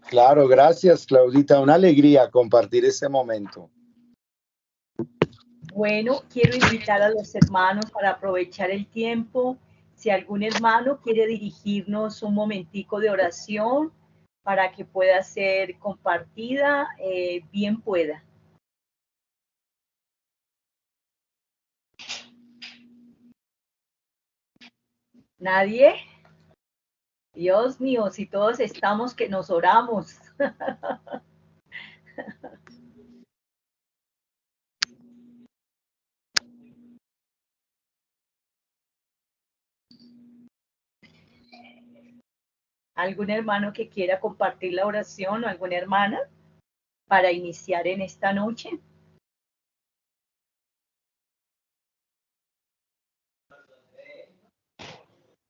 Claro, gracias, Claudita. Una alegría compartir este momento. Bueno, quiero invitar a los hermanos para aprovechar el tiempo. Si algún hermano quiere dirigirnos un momentico de oración para que pueda ser compartida, bien pueda. ¿Nadie? Dios mío, si todos estamos que nos oramos. ¿Algún hermano que quiera compartir la oración o alguna hermana para iniciar en esta noche?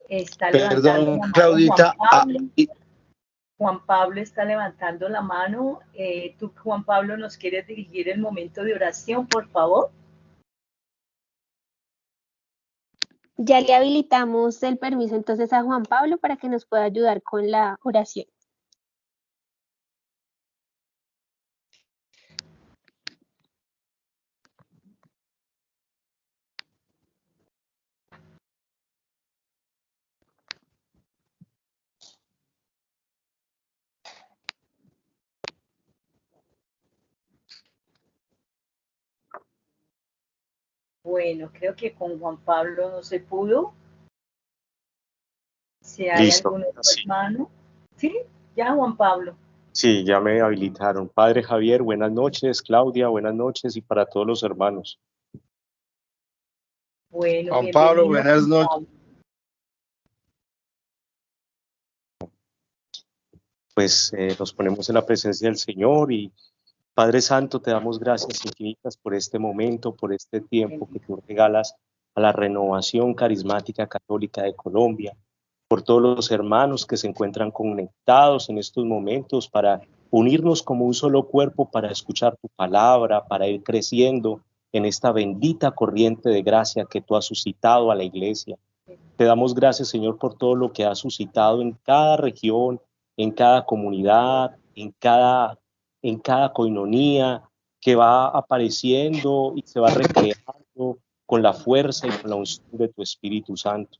Está levantando Perdón, la mano Claudita. Juan Pablo está levantando la mano. ¿Tú, Juan Pablo, nos quieres dirigir el momento de oración, por favor? Ya le habilitamos el permiso entonces a Juan Pablo para que nos pueda ayudar con la oración. Bueno, creo que con Juan Pablo no se pudo. Si hay Listo, algún otro sí. hermano. ¿Sí? Ya, Juan Pablo. Sí, ya me habilitaron. Padre Javier, buenas noches. Claudia, buenas noches. Y para todos los hermanos. Bueno, Juan Pablo, bienvenido, buenas Juan noches. Pablo. Pues nos ponemos en la presencia del Señor y Padre Santo, te damos gracias infinitas por este momento, por este tiempo que tú regalas a la renovación carismática católica de Colombia, por todos los hermanos que se encuentran conectados en estos momentos para unirnos como un solo cuerpo, para escuchar tu palabra, para ir creciendo en esta bendita corriente de gracia que tú has suscitado a la iglesia. Te damos gracias, Señor, por todo lo que has suscitado en cada región, en cada comunidad, en cada coinonía que va apareciendo y se va recreando con la fuerza y con la unción de tu Espíritu Santo.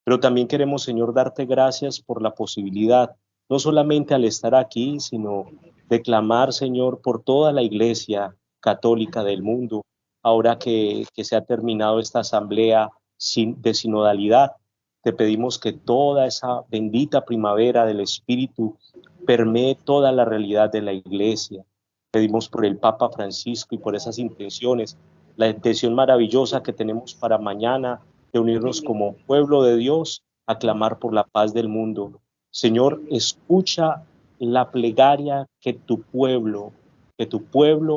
Pero también queremos, Señor, darte gracias por la posibilidad, no solamente al estar aquí, sino de clamar, Señor, por toda la iglesia católica del mundo, ahora que se ha terminado esta asamblea de sinodalidad. Te pedimos que toda esa bendita primavera del Espíritu permee toda la realidad de la iglesia. Pedimos por el Papa Francisco y por esas intenciones, la intención maravillosa que tenemos para mañana, de unirnos como pueblo de Dios a clamar por la paz del mundo. Señor, escucha la plegaria que tu pueblo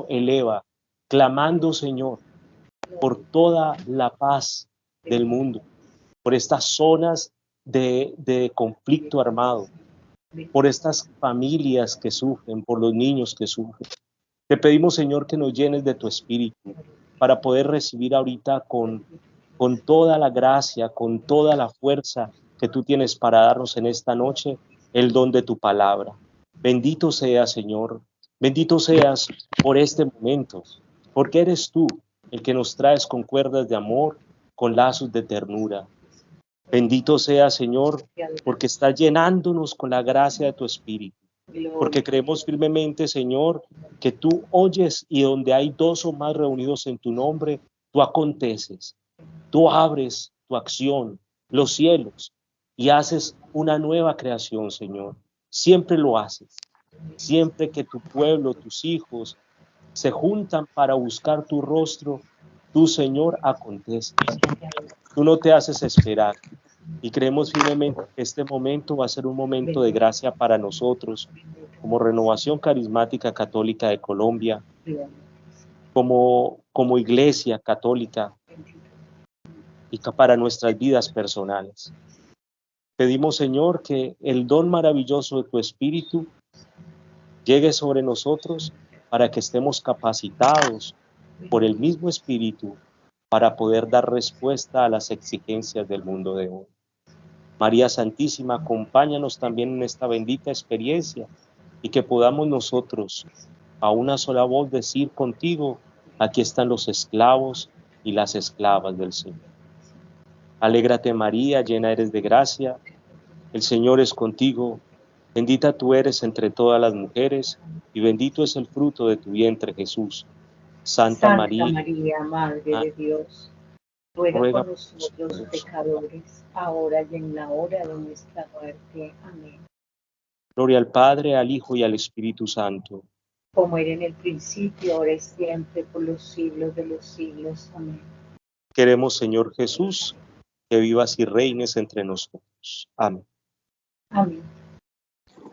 eleva, clamando, Señor, por toda la paz del mundo, por estas zonas de conflicto armado, por estas familias que sufren, por los niños que sufren. Te pedimos, Señor, que nos llenes de tu espíritu para poder recibir ahorita con toda la gracia, con toda la fuerza que tú tienes para darnos en esta noche, el don de tu palabra. Bendito seas, Señor, bendito seas por este momento, porque eres tú el que nos traes con cuerdas de amor, con lazos de ternura. Bendito seas, Señor, porque estás llenándonos con la gracia de tu Espíritu. Porque creemos firmemente, Señor, que tú oyes y donde hay dos o más reunidos en tu nombre, tú aconteces. Tú abres tu acción, los cielos, y haces una nueva creación, Señor. Siempre lo haces. Siempre que tu pueblo, tus hijos, se juntan para buscar tu rostro, tú, Señor, aconteces. Tú no te haces esperar. Y creemos firmemente que este momento va a ser un momento de gracia para nosotros, como Renovación Carismática Católica de Colombia, como Iglesia Católica y para nuestras vidas personales. Pedimos, Señor, que el don maravilloso de tu Espíritu llegue sobre nosotros para que estemos capacitados por el mismo Espíritu para poder dar respuesta a las exigencias del mundo de hoy. María Santísima, acompáñanos también en esta bendita experiencia y que podamos nosotros a una sola voz decir contigo: aquí están los esclavos y las esclavas del Señor. Alégrate María, llena eres de gracia, el Señor es contigo, bendita tú eres entre todas las mujeres, y bendito es el fruto de tu vientre Jesús. Santa María, Madre de Dios, ruega ruega por nosotros los pecadores, ahora y en la hora de nuestra muerte. Amén. Gloria al Padre, al Hijo y al Espíritu Santo. Como era en el principio, ahora y siempre, por los siglos de los siglos. Amén. Queremos, Señor Jesús, que vivas y reines entre nosotros. Amén. Amén.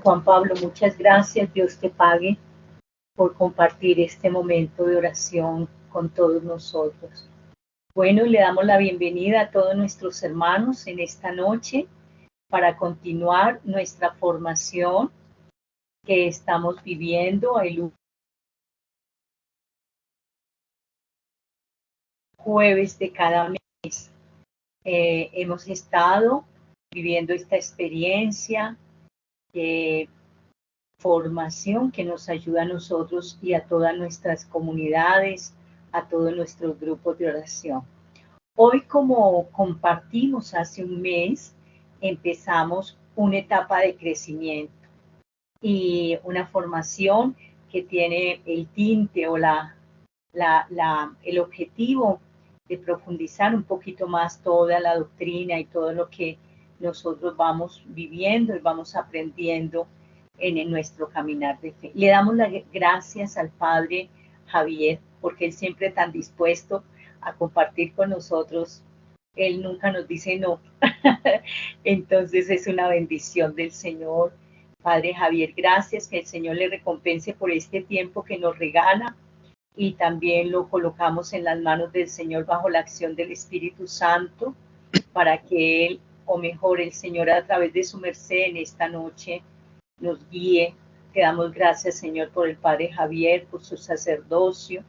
Juan Pablo, muchas gracias. Dios te pague por compartir este momento de oración con todos nosotros. Bueno, le damos la bienvenida a todos nuestros hermanos en esta noche para continuar nuestra formación que estamos viviendo el jueves de cada mes. Hemos estado viviendo esta experiencia de formación que nos ayuda a nosotros y a todas nuestras comunidades, a todos nuestros grupos de oración. Hoy, como compartimos hace un mes, empezamos una etapa de crecimiento y una formación que tiene el tinte o el objetivo de profundizar un poquito más toda la doctrina y todo lo que nosotros vamos viviendo y vamos aprendiendo en nuestro caminar de fe. Le damos las gracias al Padre Javier, porque él siempre tan dispuesto a compartir con nosotros. Él nunca nos dice no. Entonces es una bendición del Señor. Padre Javier, gracias, que el Señor le recompense por este tiempo que nos regala, y también lo colocamos en las manos del Señor bajo la acción del Espíritu Santo, para que Él, o mejor el Señor, a través de su merced en esta noche nos guíe. Te damos gracias, Señor, por el Padre Javier, por su sacerdocio,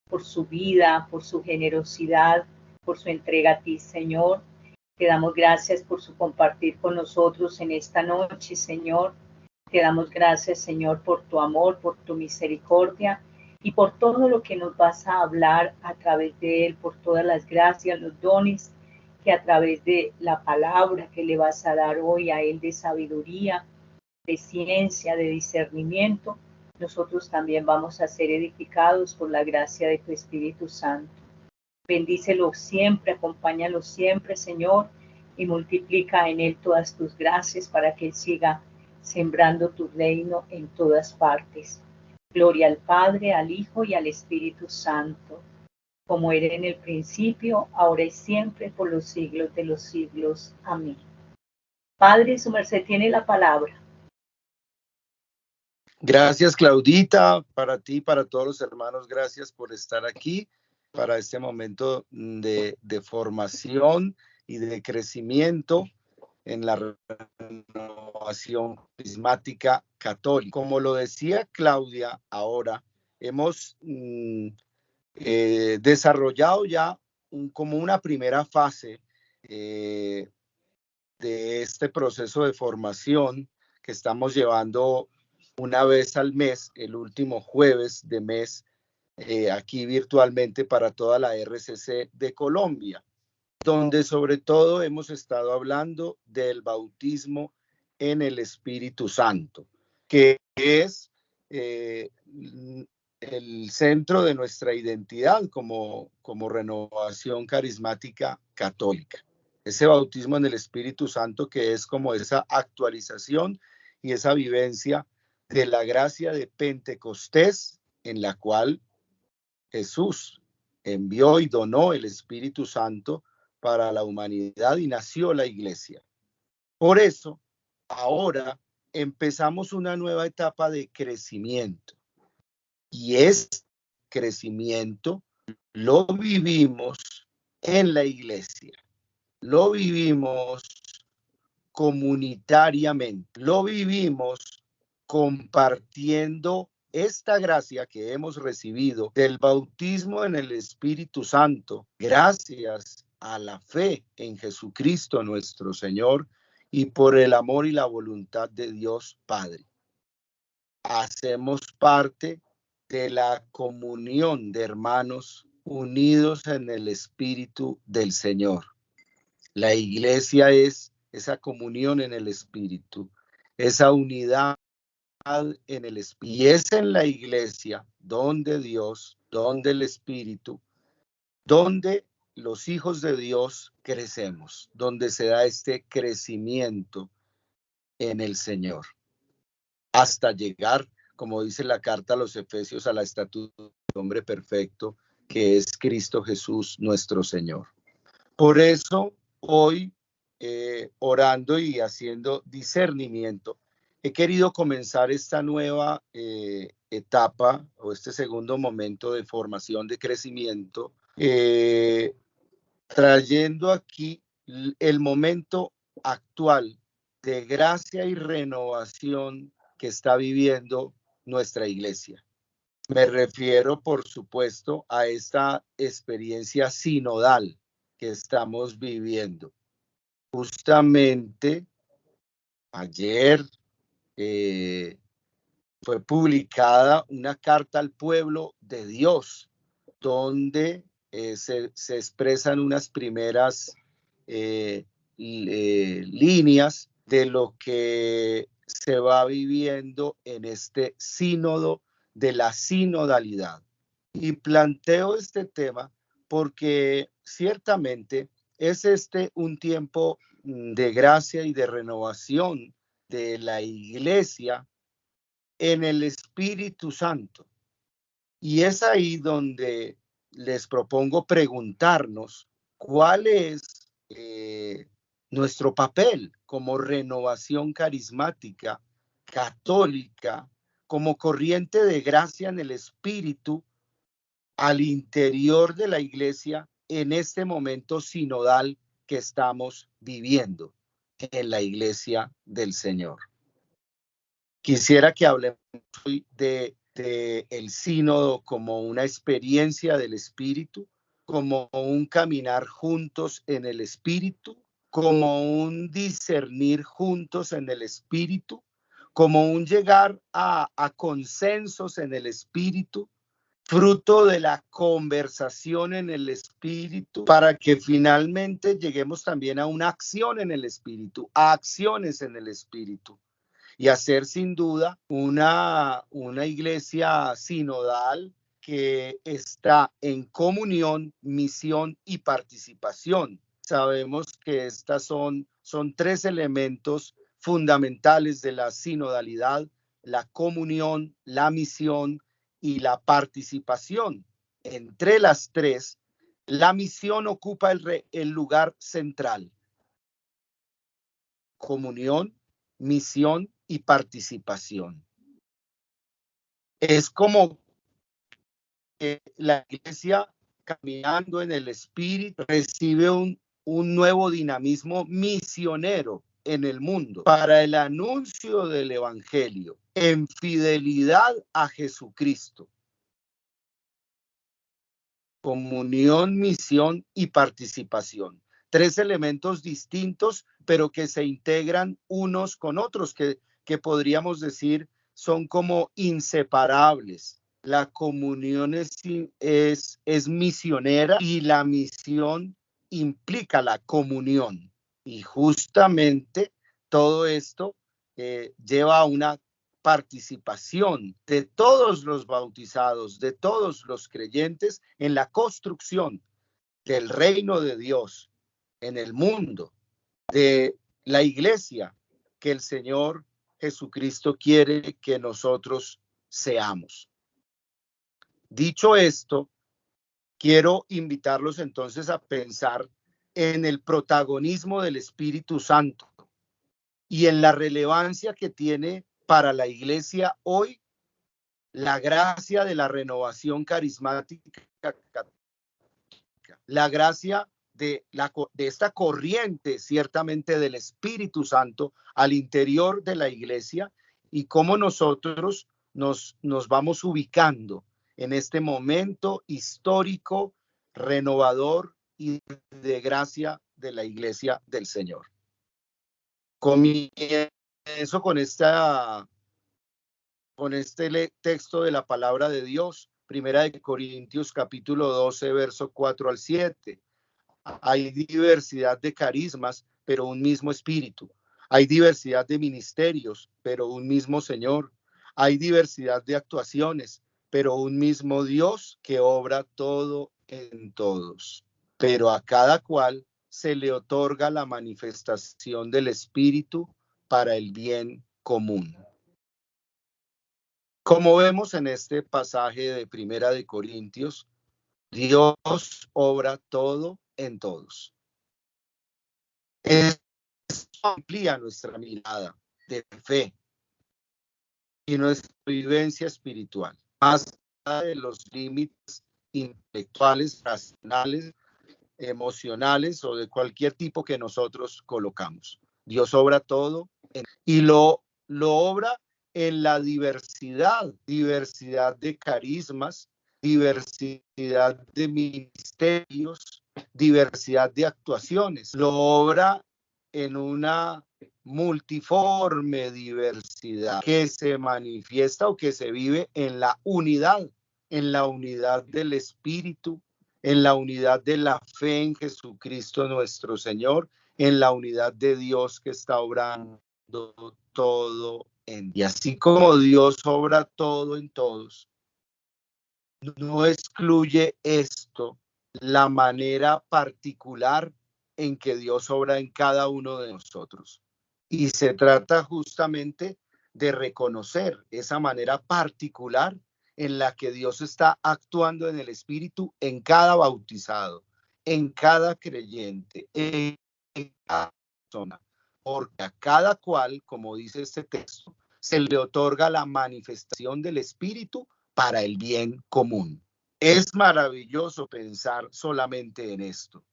por su vida, por su generosidad, por su entrega a ti, Señor. Te damos gracias por su compartir con nosotros en esta noche, Señor. Te damos gracias, Señor, por tu amor, por tu misericordia y por todo lo que nos vas a hablar a través de él, por todas las gracias, los dones que a través de la palabra que le vas a dar hoy a él, de sabiduría, de ciencia, de discernimiento, nosotros también vamos a ser edificados por la gracia de tu Espíritu Santo. Bendícelo siempre, acompáñalo siempre, Señor, y multiplica en él todas tus gracias para que él siga sembrando tu reino en todas partes. Gloria al Padre, al Hijo y al Espíritu Santo, como era en el principio, ahora y siempre, por los siglos de los siglos. Amén. Padre, su merced tiene la palabra. Gracias, Claudita, para ti, para todos los hermanos, gracias por estar aquí para este momento de formación y de crecimiento en la renovación carismática católica. Como lo decía Claudia, ahora hemos desarrollado ya como una primera fase de este proceso de formación que estamos llevando una vez al mes, el último jueves de mes, aquí virtualmente para toda la RCC de Colombia, donde sobre todo hemos estado hablando del bautismo en el Espíritu Santo, que es el centro de nuestra identidad como renovación carismática católica. Ese bautismo en el Espíritu Santo que es como esa actualización y esa vivencia de la gracia de Pentecostés, en la cual Jesús envió y donó el Espíritu Santo para la humanidad y nació la iglesia. Por eso, ahora empezamos una nueva etapa de crecimiento. Y ese crecimiento lo vivimos en la iglesia, lo vivimos comunitariamente, lo vivimos compartiendo esta gracia que hemos recibido del bautismo en el Espíritu Santo, gracias a la fe en Jesucristo nuestro Señor y por el amor y la voluntad de Dios Padre. hacemos parte de la comunión de hermanos unidos en el Espíritu del Señor. La iglesia es esa comunión en el Espíritu, esa unidad en el Espíritu. Y es en la iglesia donde Dios, donde el Espíritu, donde los hijos de Dios crecemos, donde se da este crecimiento en el Señor, hasta llegar, como dice la carta a los Efesios, a la estatura del hombre perfecto, que es Cristo Jesús nuestro Señor. Por eso, hoy, orando y haciendo discernimiento, he querido comenzar esta nueva etapa o este segundo momento de formación, de crecimiento, trayendo aquí el momento actual de gracia y renovación que está viviendo nuestra iglesia. Me refiero, por supuesto, a esta experiencia sinodal que estamos viviendo. Justamente ayer fue publicada una carta al pueblo de Dios, donde se expresan unas primeras líneas de lo que se va viviendo en este sínodo de la sinodalidad. Y planteo este tema porque ciertamente es un tiempo de gracia y de renovación de la iglesia en el Espíritu Santo. Y es ahí donde les propongo preguntarnos cuál es nuestro papel como renovación carismática, católica, como corriente de gracia en el Espíritu al interior de la iglesia en este momento sinodal que estamos viviendo en la iglesia del Señor. Quisiera que hablemos hoy de el sínodo como una experiencia del Espíritu, como un caminar juntos en el Espíritu, como un discernir juntos en el Espíritu, como un llegar a consensos en el Espíritu, fruto de la conversación en el Espíritu, para que finalmente lleguemos también a una acción en el Espíritu, a acciones en el Espíritu. Y hacer sin duda una iglesia sinodal que está en comunión, misión y participación. Sabemos que estas son tres elementos fundamentales de la sinodalidad: la comunión, la misión y la participación. Entre las tres, la misión ocupa el lugar central. Comunión, misión y participación. Es como que la iglesia, caminando en el Espíritu, recibe un nuevo dinamismo misionero en el mundo para el anuncio del Evangelio en fidelidad a Jesucristo. Comunión, misión y participación. Tres elementos distintos, pero que se integran unos con otros, que podríamos decir son como inseparables. La comunión es misionera y la misión implica la comunión. Y justamente todo esto lleva a una participación de todos los bautizados, de todos los creyentes en la construcción del reino de Dios en el mundo, de la iglesia que el Señor Jesucristo quiere que nosotros seamos. Dicho esto, quiero invitarlos entonces a pensar en el protagonismo del Espíritu Santo y en la relevancia que tiene para la iglesia hoy la gracia de la renovación carismática, la gracia de esta corriente ciertamente del Espíritu Santo al interior de la iglesia, y cómo nosotros nos vamos ubicando en este momento histórico, renovador y de gracia de la iglesia del Señor. Comienzo con esta con este texto de la palabra de Dios, Primera de Corintios capítulo 12, verso 4 al 7. Hay diversidad de carismas, pero un mismo espíritu. Hay diversidad de ministerios, pero un mismo Señor. Hay diversidad de actuaciones, pero un mismo Dios que obra todo en todos. Pero a cada cual se le otorga la manifestación del Espíritu para el bien común. Como vemos en este pasaje de Primera de Corintios, Dios obra todo en todos. Esto amplía nuestra mirada de fe y nuestra vivencia espiritual, más allá de los límites intelectuales, racionales, emocionales o de cualquier tipo que nosotros colocamos. Dios obra todo y lo obra en la diversidad de carismas, diversidad de ministerios, diversidad de actuaciones. Lo obra en una multiforme diversidad que se manifiesta o que se vive en la unidad del Espíritu, en la unidad de la fe en Jesucristo nuestro Señor, en la unidad de Dios que está obrando todo en. Y así como Dios obra todo en todos, no excluye esto la manera particular en que Dios obra en cada uno de nosotros. Y se trata justamente de reconocer esa manera particular en la que Dios está actuando en el Espíritu en cada bautizado, en cada creyente, en cada persona. Porque a cada cual, como dice este texto, se le otorga la manifestación del Espíritu para el bien común. Es maravilloso pensar solamente en esto.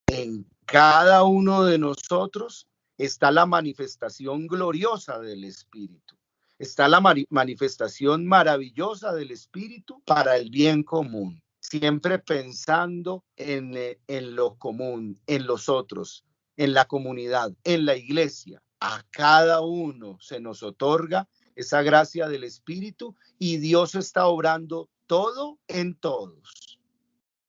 En cada uno de nosotros está la manifestación gloriosa del Espíritu. Está la manifestación maravillosa del Espíritu para el bien común. Siempre pensando en lo común, en los otros, en la comunidad, en la iglesia. A cada uno se nos otorga esa gracia del Espíritu y Dios está obrando todo en todos.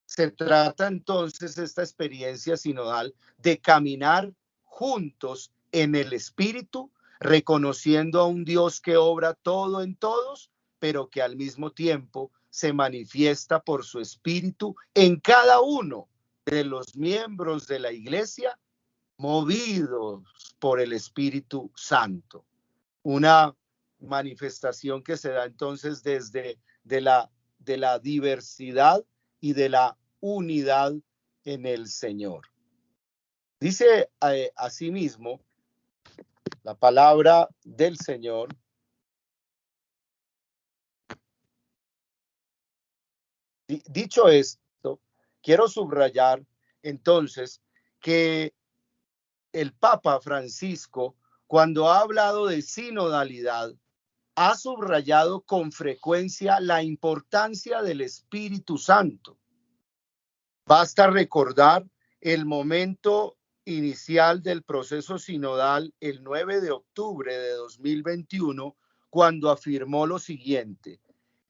Se trata entonces esta experiencia sinodal de caminar juntos en el Espíritu, reconociendo a un Dios que obra todo en todos, pero que al mismo tiempo se manifiesta por su Espíritu en cada uno de los miembros de la Iglesia, movidos por el Espíritu Santo. Una manifestación que se da entonces desde de la diversidad y de la unidad en el Señor. Dice asimismo la palabra del Señor. Dicho esto, quiero subrayar entonces que el Papa Francisco, cuando ha hablado de sinodalidad, ha subrayado con frecuencia la importancia del Espíritu Santo. Basta recordar el momento inicial del proceso sinodal el 9 de octubre de 2021, cuando afirmó lo siguiente: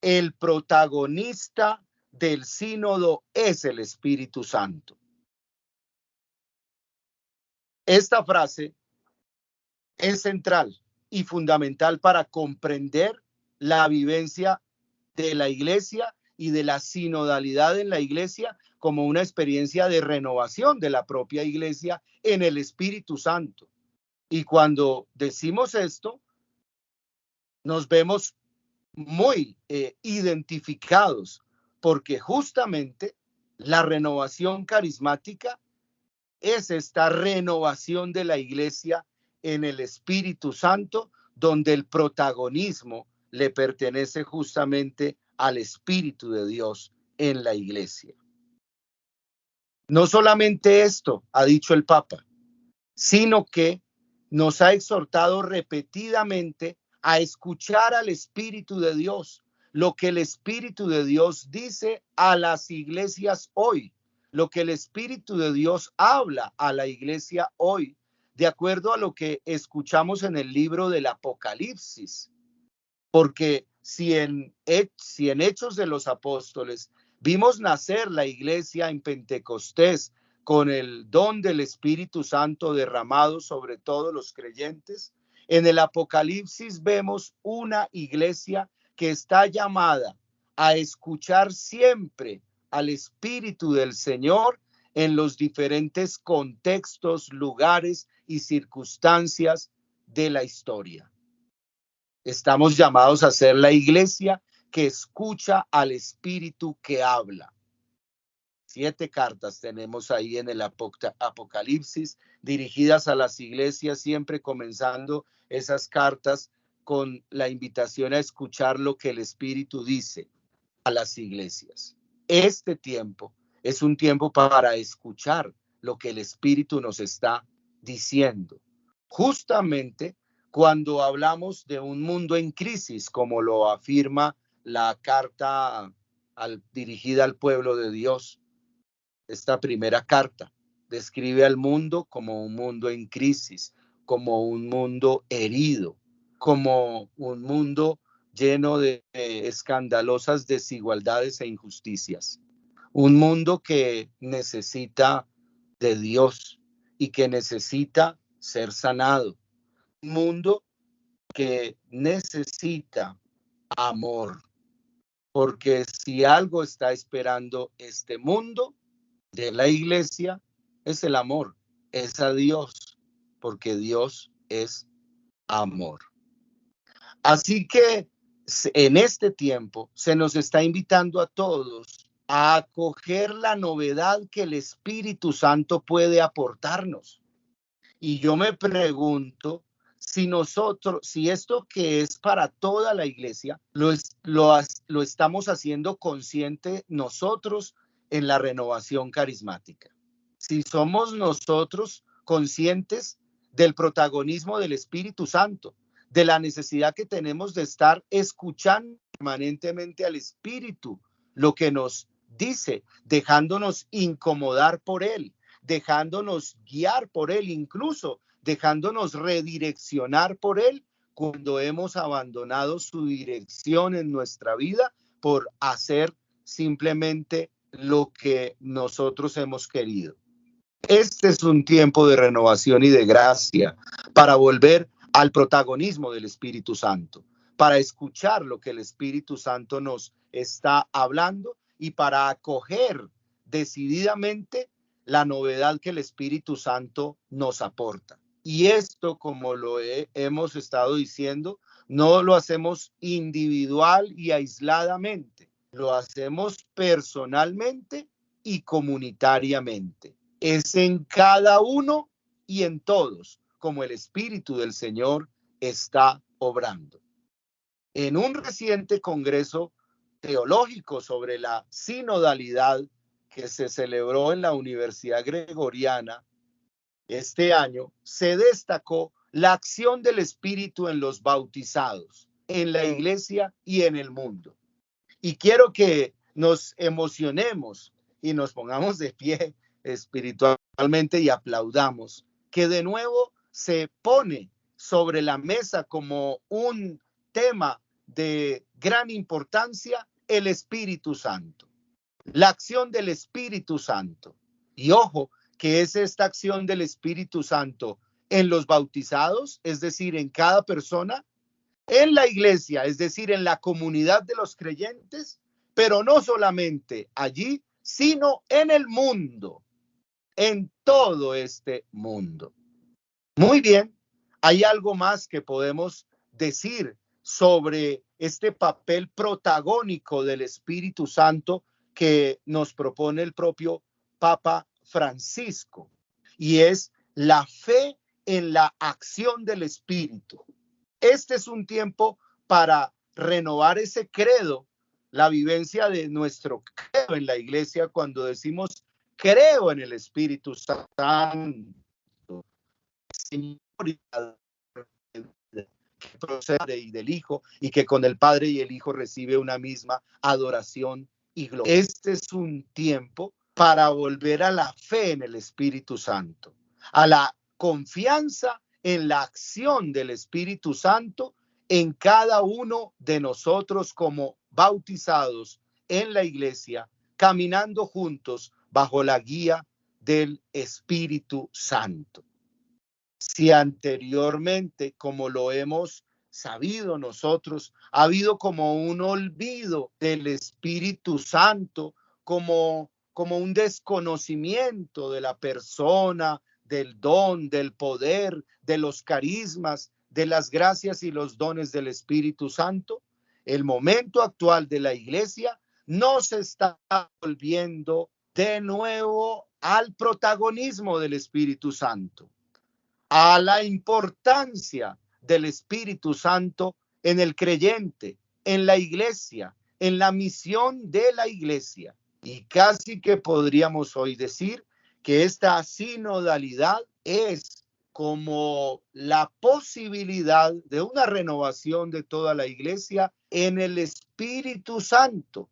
el protagonista del sínodo es el Espíritu Santo. Esta frase es central y fundamental para comprender la vivencia de la Iglesia y de la sinodalidad en la Iglesia como una experiencia de renovación de la propia Iglesia en el Espíritu Santo. Y cuando decimos esto, nos vemos muy identificados, porque justamente la renovación carismática es esta renovación de la Iglesia en el Espíritu Santo, donde el protagonismo le pertenece justamente al Espíritu de Dios en la Iglesia. No solamente esto ha dicho el Papa, sino que nos ha exhortado repetidamente a escuchar al Espíritu de Dios, lo que el Espíritu de Dios dice a las iglesias hoy, lo que el Espíritu de Dios habla a la iglesia hoy, de acuerdo a lo que escuchamos en el libro del Apocalipsis. Porque si en Hechos de los Apóstoles vimos nacer la iglesia en Pentecostés con el don del Espíritu Santo derramado sobre todos los creyentes, en el Apocalipsis vemos una iglesia que está llamada a escuchar siempre al Espíritu del Señor en los diferentes contextos, lugares y circunstancias de la historia. Estamos llamados a ser la iglesia que escucha al Espíritu que habla. 7 cartas tenemos ahí en el Apocalipsis dirigidas a las iglesias, siempre comenzando esas cartas con la invitación a escuchar lo que el Espíritu dice a las iglesias. Este tiempo es un tiempo para escuchar lo que el Espíritu nos está diciendo. Justamente cuando hablamos de un mundo en crisis, como lo afirma la carta dirigida al pueblo de Dios, esta primera carta describe al mundo como un mundo en crisis, como un mundo herido, como un mundo lleno de escandalosas desigualdades e injusticias. Un mundo que necesita de Dios y que necesita ser sanado. Un mundo que necesita amor. Porque si algo está esperando este mundo de la iglesia, es el amor, es a Dios, porque Dios es amor. Así que en este tiempo se nos está invitando a todos a acoger la novedad que el Espíritu Santo puede aportarnos. Y yo me pregunto si esto que es para toda la iglesia, lo estamos haciendo consciente nosotros en la renovación carismática. Si somos nosotros conscientes del protagonismo del Espíritu Santo, de la necesidad que tenemos de estar escuchando permanentemente al Espíritu, lo que nos dice, dejándonos incomodar por Él, dejándonos guiar por Él, incluso dejándonos redireccionar por Él cuando hemos abandonado su dirección en nuestra vida por hacer simplemente lo que nosotros hemos querido. Este es un tiempo de renovación y de gracia para volver al protagonismo del Espíritu Santo, para escuchar lo que el Espíritu Santo nos está hablando y para acoger decididamente la novedad que el Espíritu Santo nos aporta. Y esto, como lo hemos estado diciendo, no lo hacemos individual y aisladamente, lo hacemos personalmente y comunitariamente. Es en cada uno y en todos, como el Espíritu del Señor está obrando. En un reciente congreso teológico sobre la sinodalidad que se celebró en la Universidad Gregoriana este año, se destacó la acción del Espíritu en los bautizados, en la iglesia y en el mundo. Y quiero que nos emocionemos y nos pongamos de pie espiritualmente y aplaudamos que de nuevo se pone sobre la mesa como un tema de gran importancia el Espíritu Santo, la acción del Espíritu Santo. Y ojo, que es esta acción del Espíritu Santo en los bautizados, es decir, en cada persona, en la iglesia, es decir, en la comunidad de los creyentes, pero no solamente allí, sino en el mundo, en todo este mundo. Muy bien, hay algo más que podemos decir sobre este papel protagónico del Espíritu Santo que nos propone el propio Papa Francisco, y es la fe en la acción del Espíritu. Este es un tiempo para renovar ese credo, la vivencia de nuestro credo en la iglesia cuando decimos creo en el Espíritu Santo, Señor, que procede y del Hijo, y que con el Padre y el Hijo recibe una misma adoración y gloria. Este es un tiempo para volver a la fe en el Espíritu Santo, a la confianza en la acción del Espíritu Santo en cada uno de nosotros como bautizados en la iglesia, caminando juntos bajo la guía del Espíritu Santo. Si anteriormente, como lo hemos sabido nosotros, ha habido como un olvido del Espíritu Santo, como un desconocimiento de la persona, del don, del poder, de los carismas, de las gracias y los dones del Espíritu Santo, el momento actual de la iglesia nos está volviendo de nuevo al protagonismo del Espíritu Santo, a la importancia del Espíritu Santo en el creyente, en la iglesia, en la misión de la iglesia. Y casi que podríamos hoy decir que esta sinodalidad es como la posibilidad de una renovación de toda la iglesia en el Espíritu Santo,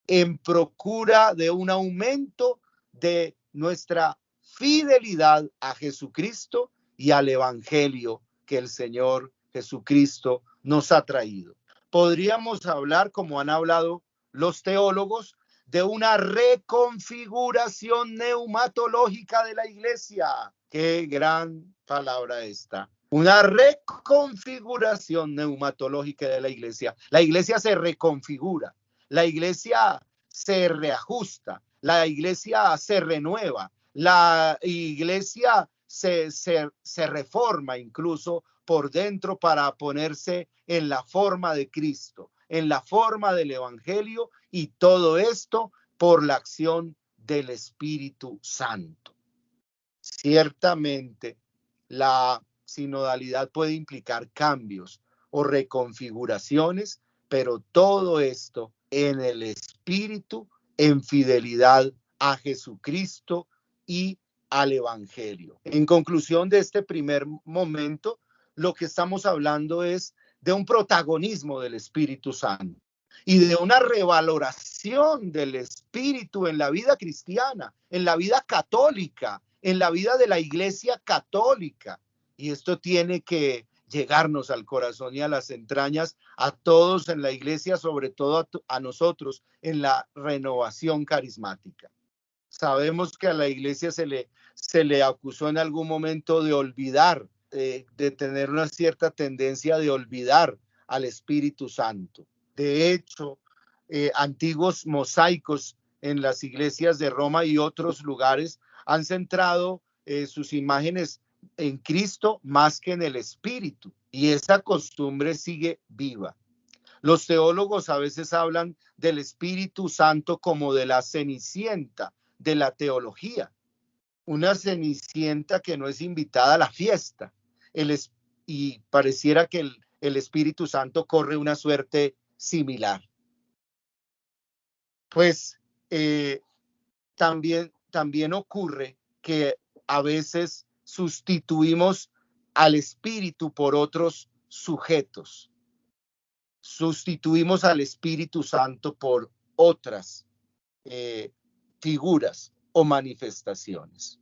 en procura de un aumento de nuestra fidelidad a Jesucristo y al Evangelio que el Señor Jesucristo nos ha traído. Podríamos hablar, como han hablado los teólogos, de una reconfiguración neumatológica de la iglesia. Qué gran palabra esta. Una reconfiguración neumatológica de la iglesia. La iglesia se reconfigura, la iglesia se reajusta, la iglesia se renueva, la iglesia se reforma incluso por dentro para ponerse en la forma de Cristo, en la forma del Evangelio, y todo esto por la acción del Espíritu Santo. Ciertamente, la sinodalidad puede implicar cambios o reconfiguraciones, pero todo esto en el Espíritu, en fidelidad a Jesucristo y al Evangelio. En conclusión de este primer momento, lo que estamos hablando es de un protagonismo del Espíritu Santo y de una revaloración del Espíritu en la vida cristiana, en la vida católica, en la vida de la Iglesia católica. Y esto tiene que llegarnos al corazón y a las entrañas a todos en la Iglesia, sobre todo a nosotros en la renovación carismática. Sabemos que a la Iglesia se le acusó en algún momento de olvidar, de tener una cierta tendencia de olvidar al Espíritu Santo. De hecho, antiguos mosaicos en las iglesias de Roma y otros lugares han centrado sus imágenes en Cristo más que en el Espíritu, y esa costumbre sigue viva. Los teólogos a veces hablan del Espíritu Santo como de la cenicienta de la teología, una cenicienta que no es invitada a la fiesta, y pareciera que el Espíritu Santo corre una suerte similar. Pues también ocurre que a veces sustituimos al Espíritu por otros sujetos. Sustituimos al Espíritu Santo por otras figuras o manifestaciones.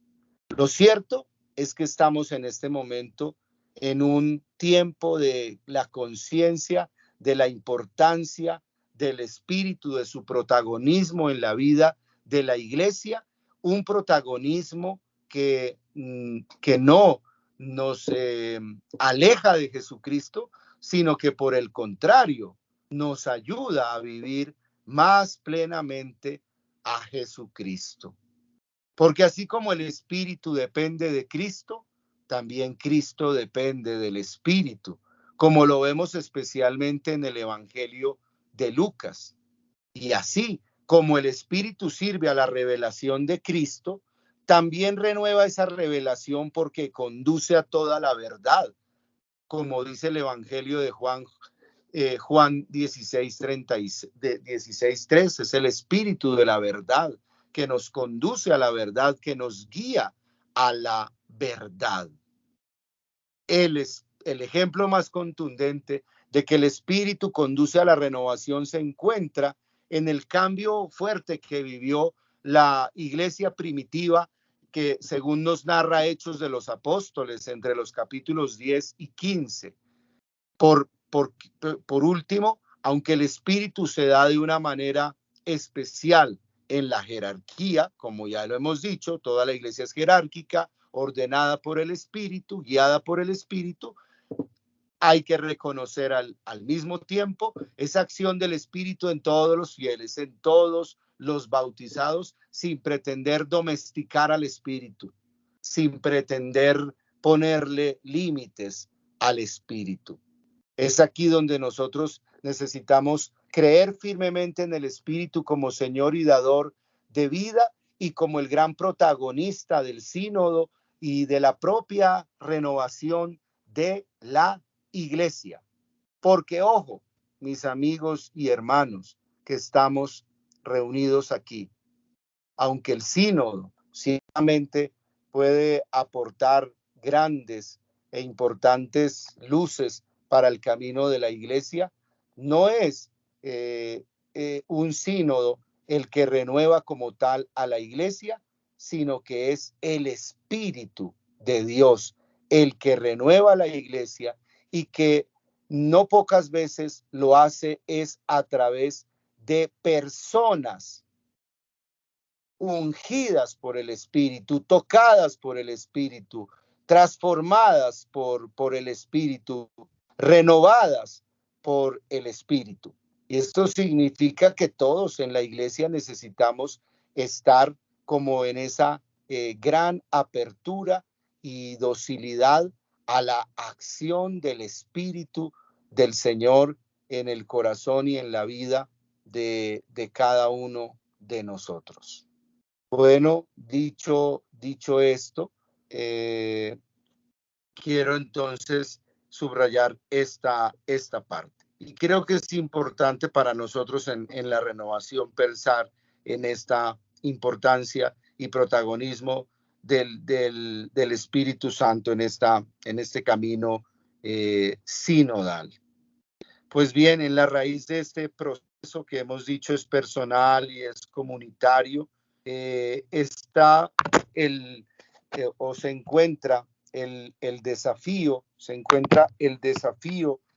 Lo cierto es que estamos en este momento en un tiempo de la conciencia de la importancia del Espíritu, de su protagonismo en la vida de la iglesia, un protagonismo que no nos aleja de Jesucristo, sino que por el contrario nos ayuda a vivir más plenamente a Jesucristo. Porque así como el Espíritu depende de Cristo, también Cristo depende del Espíritu, como lo vemos especialmente en el Evangelio de Lucas. Y así como el Espíritu sirve a la revelación de Cristo, también renueva esa revelación porque conduce a toda la verdad, como dice el Evangelio de Juan 16:3, es el Espíritu de la verdad que nos conduce a la verdad, que nos guía a la verdad. El ejemplo más contundente de que el Espíritu conduce a la renovación se encuentra en el cambio fuerte que vivió la iglesia primitiva, que según nos narra Hechos de los Apóstoles entre los capítulos 10 y 15, por por último, aunque el Espíritu se da de una manera especial en la jerarquía, como ya lo hemos dicho, toda la iglesia es jerárquica, ordenada por el Espíritu, guiada por el Espíritu, hay que reconocer al mismo tiempo esa acción del Espíritu en todos los fieles, en todos los bautizados, sin pretender domesticar al Espíritu, sin pretender ponerle límites al Espíritu. Es aquí donde nosotros necesitamos creer firmemente en el Espíritu como Señor y dador de vida y como el gran protagonista del sínodo y de la propia renovación de la iglesia. Porque, ojo, mis amigos y hermanos que estamos reunidos aquí, aunque el sínodo ciertamente puede aportar grandes e importantes luces para el camino de la iglesia, no es un sínodo el que renueva como tal a la iglesia, sino que es el Espíritu de Dios el que renueva la iglesia y que no pocas veces lo hace es a través de personas ungidas por el Espíritu, tocadas por el Espíritu, transformadas por el Espíritu, renovadas por el Espíritu. Y esto significa que todos en la iglesia necesitamos estar como en esa gran apertura y docilidad a la acción del Espíritu del Señor en el corazón y en la vida de cada uno de nosotros. Bueno, dicho esto, quiero entonces subrayar esta parte. Y creo que es importante para nosotros en la renovación pensar en esta importancia y protagonismo del Espíritu Santo en este camino sinodal. Pues bien, en la raíz de este proceso que hemos dicho es personal y es comunitario, está o se encuentra el desafío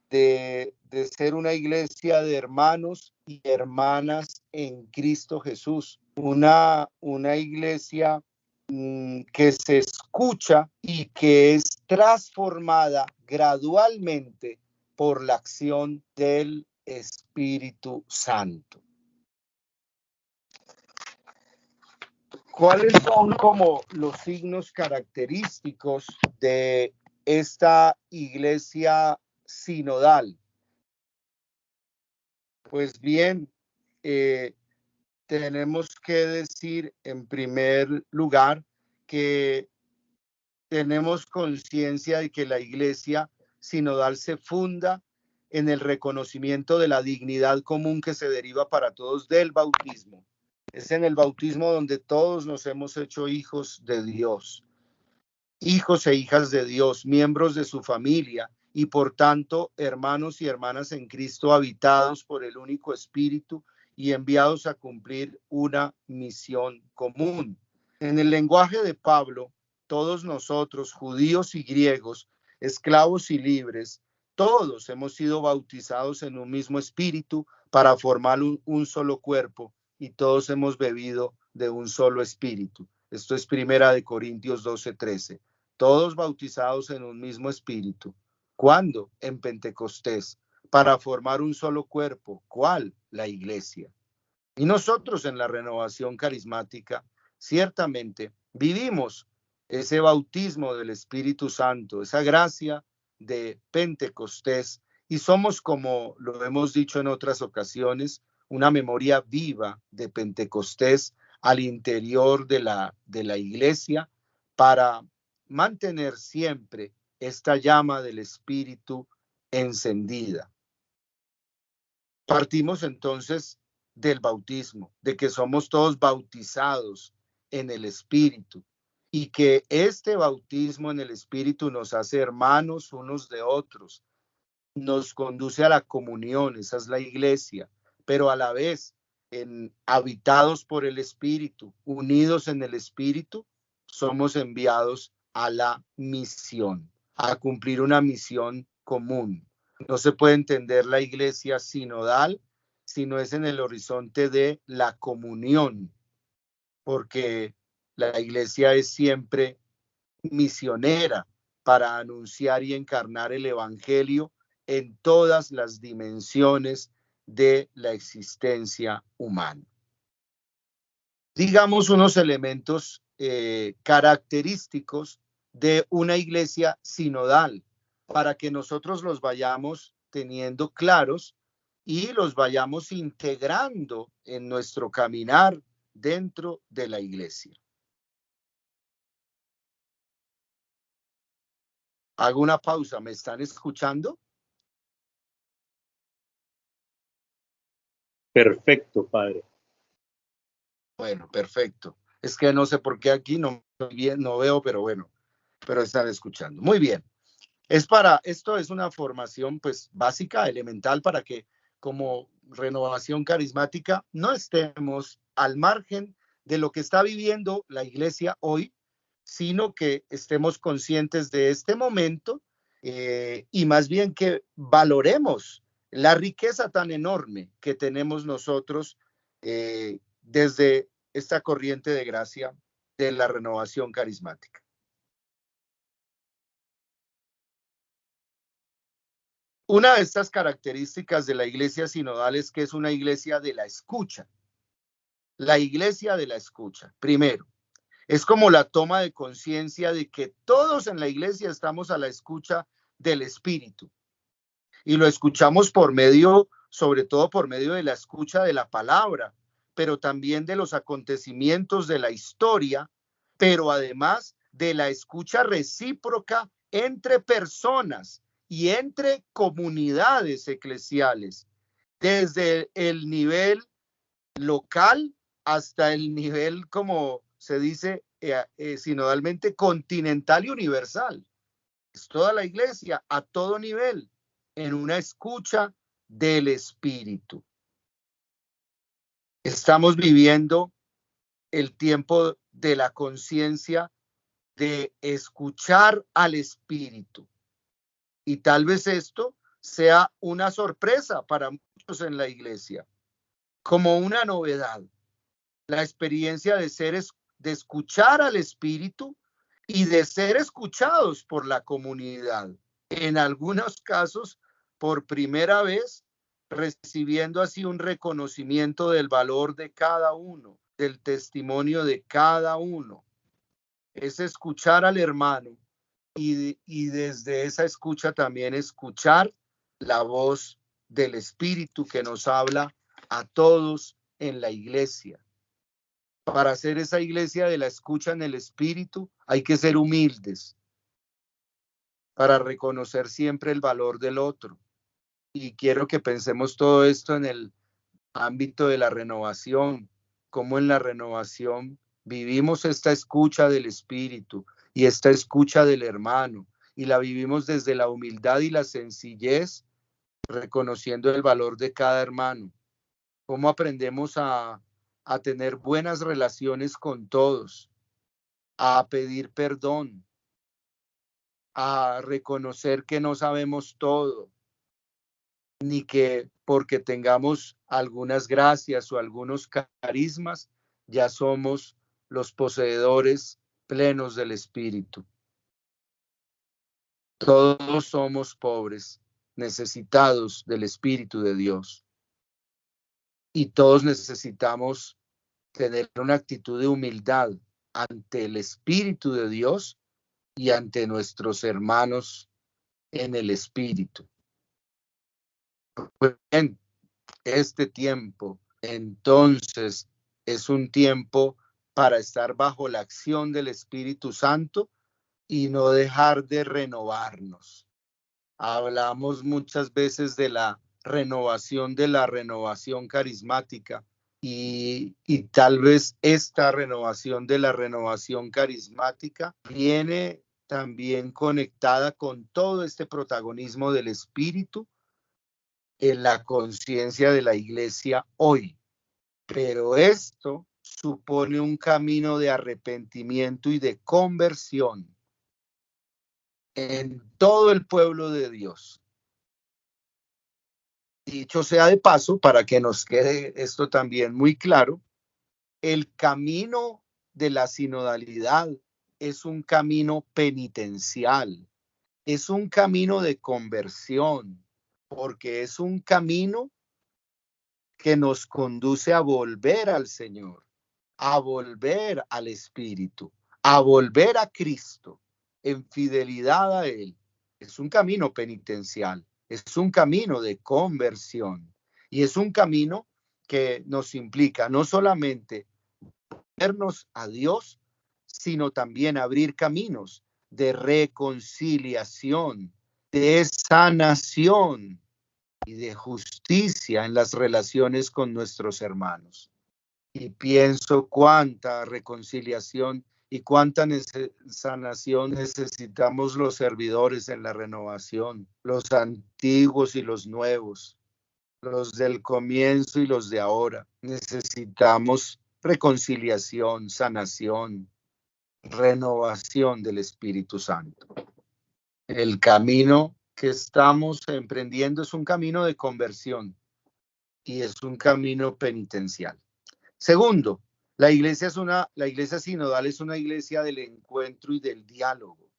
de ser una iglesia de hermanos y hermanas en Cristo Jesús, una iglesia que se escucha y que es transformada gradualmente por la acción del Espíritu Santo. ¿Cuáles son como los signos característicos de esta iglesia sinodal? Pues bien, tenemos que decir en primer lugar que tenemos conciencia de que la iglesia sinodal se funda en el reconocimiento de la dignidad común que se deriva para todos del bautismo. Es en el bautismo donde todos nos hemos hecho hijos de Dios, hijos e hijas de Dios, miembros de su familia y por tanto hermanos y hermanas en Cristo habitados por el único Espíritu y enviados a cumplir una misión común. En el lenguaje de Pablo, todos nosotros, judíos y griegos, esclavos y libres, todos hemos sido bautizados en un mismo espíritu para formar un solo cuerpo y todos hemos bebido de un solo espíritu. Esto es 1 Corintios 12:13. Todos bautizados en un mismo espíritu. ¿Cuándo? En Pentecostés, para formar un solo cuerpo. ¿Cuál? La iglesia. Y nosotros en la renovación carismática, ciertamente vivimos ese bautismo del Espíritu Santo, esa gracia de Pentecostés, y somos, como lo hemos dicho en otras ocasiones, una memoria viva de Pentecostés al interior de la iglesia para mantener siempre esta llama del Espíritu encendida. Partimos entonces del bautismo, de que somos todos bautizados en el Espíritu y que este bautismo en el Espíritu nos hace hermanos unos de otros, nos conduce a la comunión, esa es la iglesia, pero a la vez habitados por el Espíritu, unidos en el Espíritu, somos enviados a la misión, a cumplir una misión común. No se puede entender la iglesia sinodal si no es en el horizonte de la comunión, porque la iglesia es siempre misionera para anunciar y encarnar el evangelio en todas las dimensiones de la existencia humana. Digamos unos elementos característicos de una iglesia sinodal para que nosotros los vayamos teniendo claros y los vayamos integrando en nuestro caminar dentro de la iglesia. Hago una pausa, ¿me están escuchando? Perfecto, padre. Bueno, perfecto. Es que no sé por qué aquí no veo, pero bueno, pero están escuchando. Muy bien. Esto es una formación pues básica, elemental, para que como renovación carismática no estemos al margen de lo que está viviendo la iglesia hoy, sino que estemos conscientes de este momento y más bien que valoremos la riqueza tan enorme que tenemos nosotros desde esta corriente de gracia de la renovación carismática. Una de estas características de la iglesia sinodal es que es una iglesia de la escucha. La iglesia de la escucha, primero, es como la toma de conciencia de que todos en la iglesia estamos a la escucha del Espíritu. Y lo escuchamos por medio, sobre todo por medio de la escucha de la palabra, pero también de los acontecimientos de la historia, pero además de la escucha recíproca entre personas y entre comunidades eclesiales, desde el nivel local hasta el nivel, como se dice sinodalmente, continental y universal. Es toda la iglesia a todo nivel, en una escucha del Espíritu. Estamos viviendo el tiempo de la conciencia de escuchar al Espíritu. Y tal vez esto sea una sorpresa para muchos en la iglesia, como una novedad. La experiencia de escuchar al Espíritu y de ser escuchados por la comunidad. En algunos casos, por primera vez, recibiendo así un reconocimiento del valor de cada uno, del testimonio de cada uno. Es escuchar al hermano y desde esa escucha también escuchar la voz del Espíritu que nos habla a todos en la iglesia. Para hacer esa iglesia de la escucha en el Espíritu hay que ser humildes para reconocer siempre el valor del otro. Y quiero que pensemos todo esto en el ámbito de la renovación, cómo en la renovación vivimos esta escucha del Espíritu y esta escucha del hermano, y la vivimos desde la humildad y la sencillez, reconociendo el valor de cada hermano. Cómo aprendemos a tener buenas relaciones con todos, a pedir perdón, a reconocer que no sabemos todo, ni que porque tengamos algunas gracias o algunos carismas, ya somos los poseedores plenos del Espíritu. Todos somos pobres, necesitados del Espíritu de Dios. Y todos necesitamos tener una actitud de humildad ante el Espíritu de Dios y ante nuestros hermanos en el Espíritu. Pues bien, este tiempo entonces es un tiempo para estar bajo la acción del Espíritu Santo y no dejar de renovarnos. Hablamos muchas veces de la renovación carismática y tal vez esta renovación de la renovación carismática viene también conectada con todo este protagonismo del Espíritu en la conciencia de la iglesia hoy. Pero esto supone un camino de arrepentimiento y de conversión en todo el pueblo de Dios. Dicho sea de paso, para que nos quede esto también muy claro, el camino de la sinodalidad es un camino penitencial, es un camino de conversión, porque es un camino que nos conduce a volver al Señor, a volver al Espíritu, a volver a Cristo en fidelidad a Él. Es un camino penitencial, es un camino de conversión y es un camino que nos implica no solamente vernos a Dios, sino también abrir caminos de reconciliación, de sanación y de justicia en las relaciones con nuestros hermanos. Y pienso cuánta reconciliación y cuánta sanación necesitamos los servidores en la renovación, los antiguos y los nuevos, los del comienzo y los de ahora. Necesitamos reconciliación, sanación, renovación del Espíritu Santo. El camino que estamos emprendiendo es un camino de conversión y es un camino penitencial. Segundo, la iglesia sinodal es una iglesia del encuentro y del diálogo.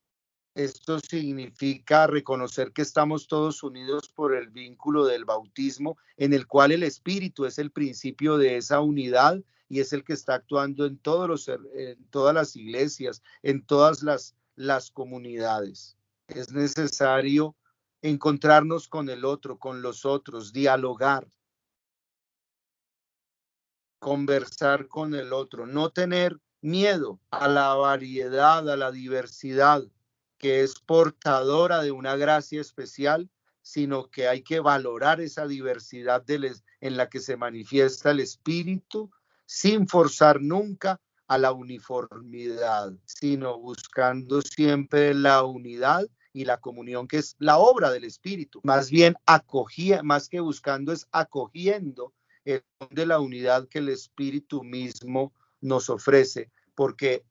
Esto significa reconocer que estamos todos unidos por el vínculo del bautismo, en el cual el Espíritu es el principio de esa unidad y es el que está actuando en todas las iglesias, en todas las comunidades. Es necesario encontrarnos con el otro, con los otros, dialogar, conversar con el otro, no tener miedo a la variedad, a la diversidad, que es portadora de una gracia especial, sino que hay que valorar esa diversidad en la que se manifiesta el Espíritu, sin forzar nunca a la uniformidad, sino buscando siempre la unidad y la comunión, que es la obra del Espíritu. Más bien más que buscando, es acogiendo el don de la unidad que el Espíritu mismo nos ofrece, porque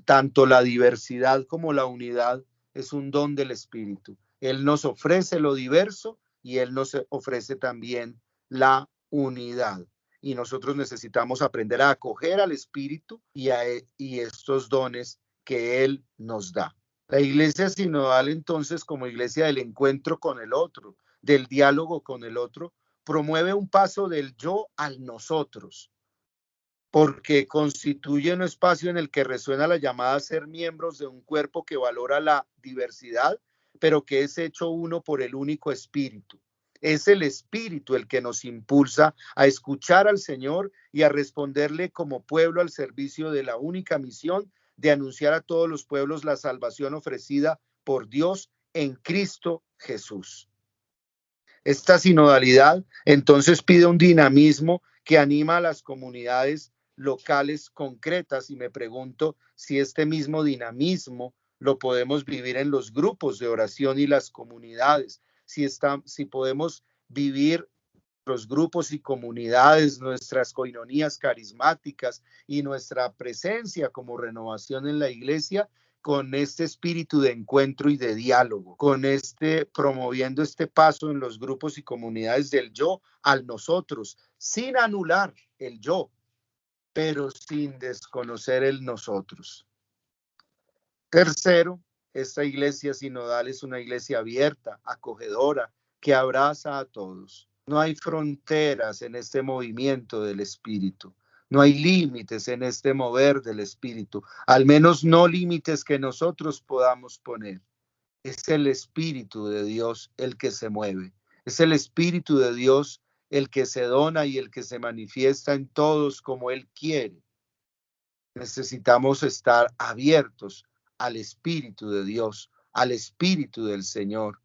tanto la diversidad como la unidad es un don del Espíritu. Él nos ofrece lo diverso y Él nos ofrece también la unidad. Y nosotros necesitamos aprender a acoger al Espíritu y estos dones que Él nos da. La iglesia sinodal, entonces, como iglesia del encuentro con el otro, del diálogo con el otro, promueve un paso del yo al nosotros, porque constituye un espacio en el que resuena la llamada a ser miembros de un cuerpo que valora la diversidad, pero que es hecho uno por el único Espíritu. Es el Espíritu el que nos impulsa a escuchar al Señor y a responderle como pueblo al servicio de la única misión de anunciar a todos los pueblos la salvación ofrecida por Dios en Cristo Jesús. Esta sinodalidad entonces pide un dinamismo que anima a las comunidades locales concretas, y me pregunto si este mismo dinamismo lo podemos vivir en los grupos de oración y las comunidades, si podemos vivir los grupos y comunidades, nuestras coinonías carismáticas y nuestra presencia como renovación en la iglesia con este espíritu de encuentro y de diálogo, promoviendo este paso en los grupos y comunidades del yo al nosotros, sin anular el yo, pero sin desconocer el nosotros. Tercero, esta iglesia sinodal es una iglesia abierta, acogedora, que abraza a todos. No hay fronteras en este movimiento del Espíritu. No hay límites en este mover del Espíritu, al menos no límites que nosotros podamos poner. Es el Espíritu de Dios el que se mueve. Es el Espíritu de Dios el que se dona y el que se manifiesta en todos como Él quiere. Necesitamos estar abiertos al Espíritu de Dios, al Espíritu del Señor,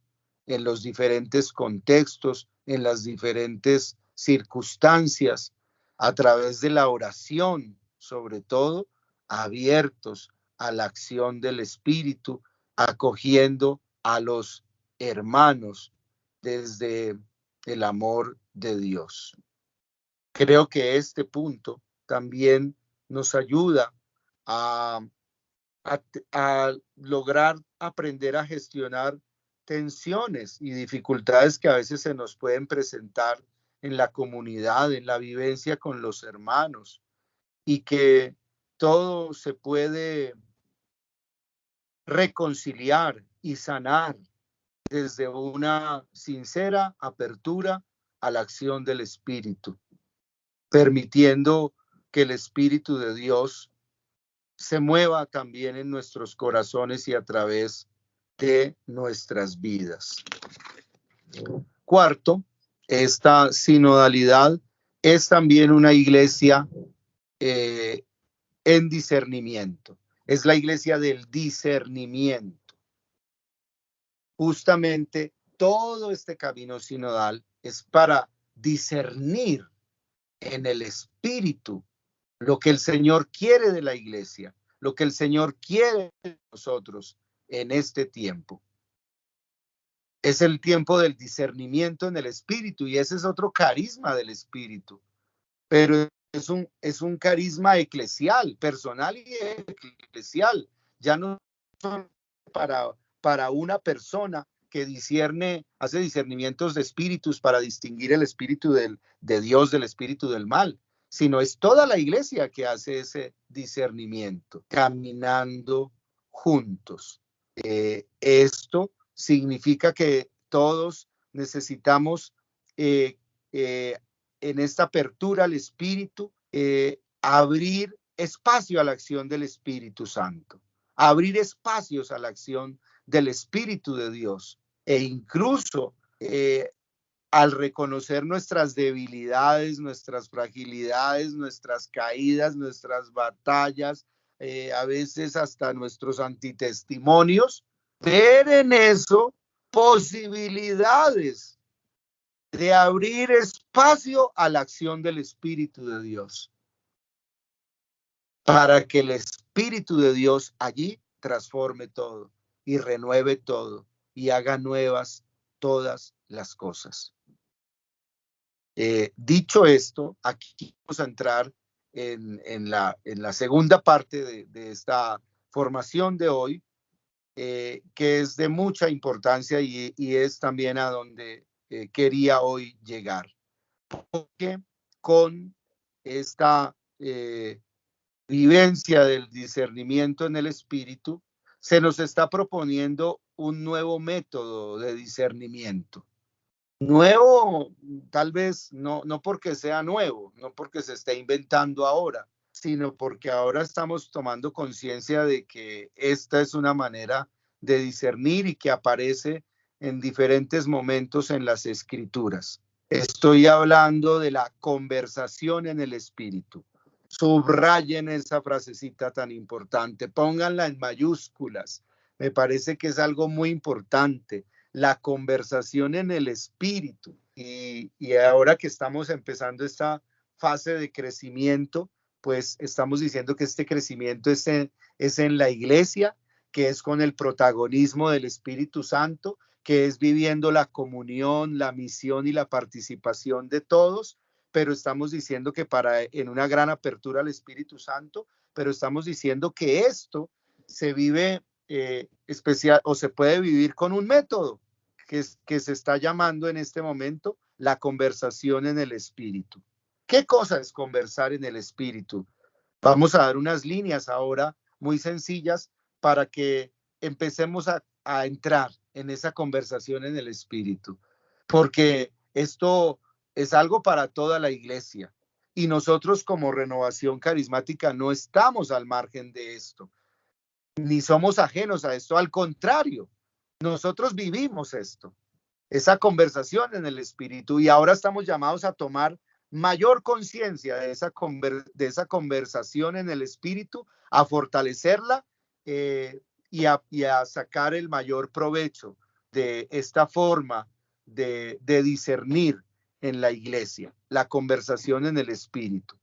en los diferentes contextos, en las diferentes circunstancias, a través de la oración, sobre todo, abiertos a la acción del Espíritu, acogiendo a los hermanos desde el amor de Dios. Creo que este punto también nos ayuda a lograr aprender a gestionar tensiones y dificultades que a veces se nos pueden presentar en la comunidad, en la vivencia con los hermanos, y que todo se puede reconciliar y sanar desde una sincera apertura a la acción del Espíritu, permitiendo que el Espíritu de Dios se mueva también en nuestros corazones y a través de nuestras vidas. Cuarto, esta sinodalidad es también una iglesia en discernimiento. Es la iglesia del discernimiento. Justamente todo este camino sinodal es para discernir en el Espíritu lo que el Señor quiere de la iglesia, lo que el Señor quiere de nosotros en este tiempo. Es el tiempo del discernimiento en el Espíritu, y ese es otro carisma del Espíritu, pero es un carisma eclesial, personal y eclesial. Ya no son para una persona que hace discernimientos de espíritus para distinguir el espíritu de Dios del espíritu del mal, sino es toda la iglesia que hace ese discernimiento, caminando juntos. Esto significa que todos necesitamos en esta apertura al Espíritu, abrir espacio a la acción del Espíritu Santo, abrir espacios a la acción del Espíritu de Dios, e incluso al reconocer nuestras debilidades, nuestras fragilidades, nuestras caídas, nuestras batallas, a veces hasta nuestros antitestimonios, ver en eso posibilidades de abrir espacio a la acción del Espíritu de Dios, para que el Espíritu de Dios allí transforme todo y renueve todo y haga nuevas todas las cosas. Dicho esto, aquí vamos a entrar en la segunda parte de esta formación de hoy, que es de mucha importancia y es también a donde quería hoy llegar. Porque con esta vivencia del discernimiento en el Espíritu, se nos está proponiendo un nuevo método de discernimiento. Nuevo, tal vez no porque sea nuevo, no porque se esté inventando ahora, sino porque ahora estamos tomando conciencia de que esta es una manera de discernir y que aparece en diferentes momentos en las Escrituras. Estoy hablando de la conversación en el Espíritu. Subrayen esa frasecita tan importante, pónganla en mayúsculas. Me parece que es algo muy importante, la conversación en el Espíritu. Y ahora que estamos empezando esta fase de crecimiento, pues estamos diciendo que este crecimiento es en la iglesia, que es con el protagonismo del Espíritu Santo, que es viviendo la comunión, la misión y la participación de todos, pero estamos diciendo que en una gran apertura al Espíritu Santo, pero estamos diciendo que esto se vive especial, o se puede vivir con un método que se está llamando en este momento la conversación en el Espíritu. ¿Qué cosa es conversar en el Espíritu? Vamos a dar unas líneas ahora muy sencillas para que empecemos a entrar en esa conversación en el Espíritu, porque esto es algo para toda la iglesia y nosotros como Renovación Carismática no estamos al margen de esto, ni somos ajenos a esto, al contrario, nosotros vivimos esto, esa conversación en el Espíritu, y ahora estamos llamados a tomar mayor conciencia de esa conversación en el Espíritu, a fortalecerla y a sacar el mayor provecho de esta forma de discernir en la iglesia, la conversación en el Espíritu.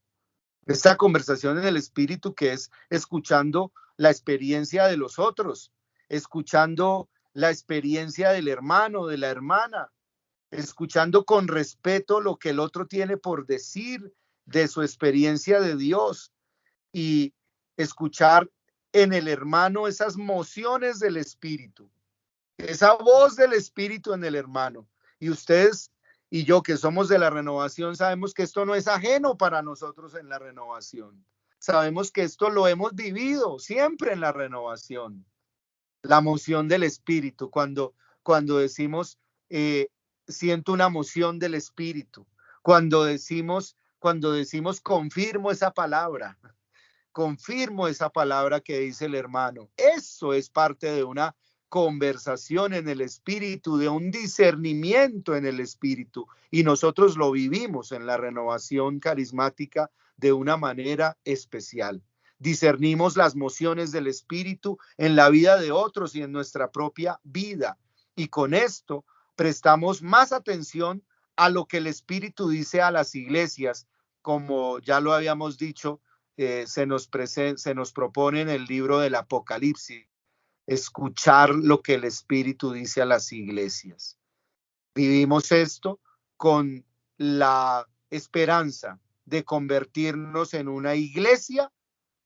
Esta conversación en el Espíritu, que es escuchando la experiencia de los otros, escuchando la experiencia del hermano, de la hermana, escuchando con respeto lo que el otro tiene por decir de su experiencia de Dios, y escuchar en el hermano esas mociones del Espíritu, esa voz del Espíritu en el hermano. Y ustedes y yo, que somos de la renovación, sabemos que esto no es ajeno para nosotros en la renovación. Sabemos que esto lo hemos vivido siempre en la renovación. La moción del Espíritu, cuando decimos, siento una moción del Espíritu, cuando decimos, confirmo esa palabra que dice el hermano. Eso es parte de una conversación en el Espíritu, de un discernimiento en el Espíritu, y nosotros lo vivimos en la renovación carismática de una manera especial. Discernimos las mociones del Espíritu en la vida de otros y en nuestra propia vida, y con esto prestamos más atención a lo que el Espíritu dice a las iglesias, como ya lo habíamos dicho. Se nos propone en el libro del Apocalipsis escuchar lo que el Espíritu dice a las iglesias. Vivimos esto con la esperanza de convertirnos en una iglesia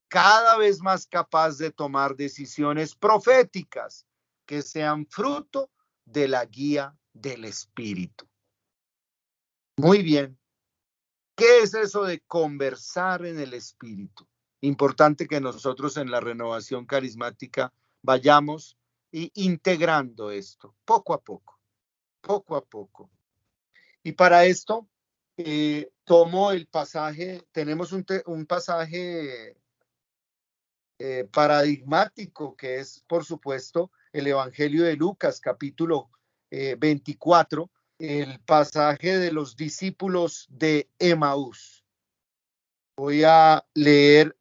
cada vez más capaz de tomar decisiones proféticas que sean fruto de la guía del Espíritu. Muy bien. ¿Qué es eso de conversar en el Espíritu? Importante que nosotros en la renovación carismática vayamos integrando esto poco a poco, poco a poco. Y para esto tomo el pasaje, tenemos un pasaje paradigmático que es, por supuesto, el Evangelio de Lucas, capítulo 24, el pasaje de los discípulos de Emaús. Voy a leer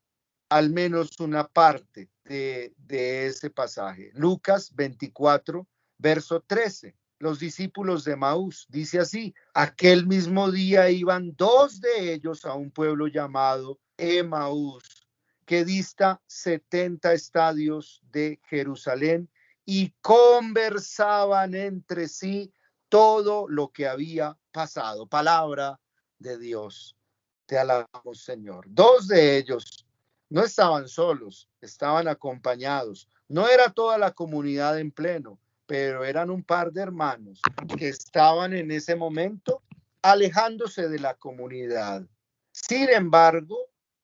al menos una parte de ese pasaje. Lucas 24, verso 13. Los discípulos de Emaús, dice así: aquel mismo día iban dos de ellos a un pueblo llamado Emaús, que dista 70 estadios de Jerusalén, y conversaban entre sí todo lo que había pasado. Palabra de Dios. Te alabamos, Señor. Dos de ellos no estaban solos, estaban acompañados. No era toda la comunidad en pleno, pero eran un par de hermanos que estaban en ese momento alejándose de la comunidad. Sin embargo,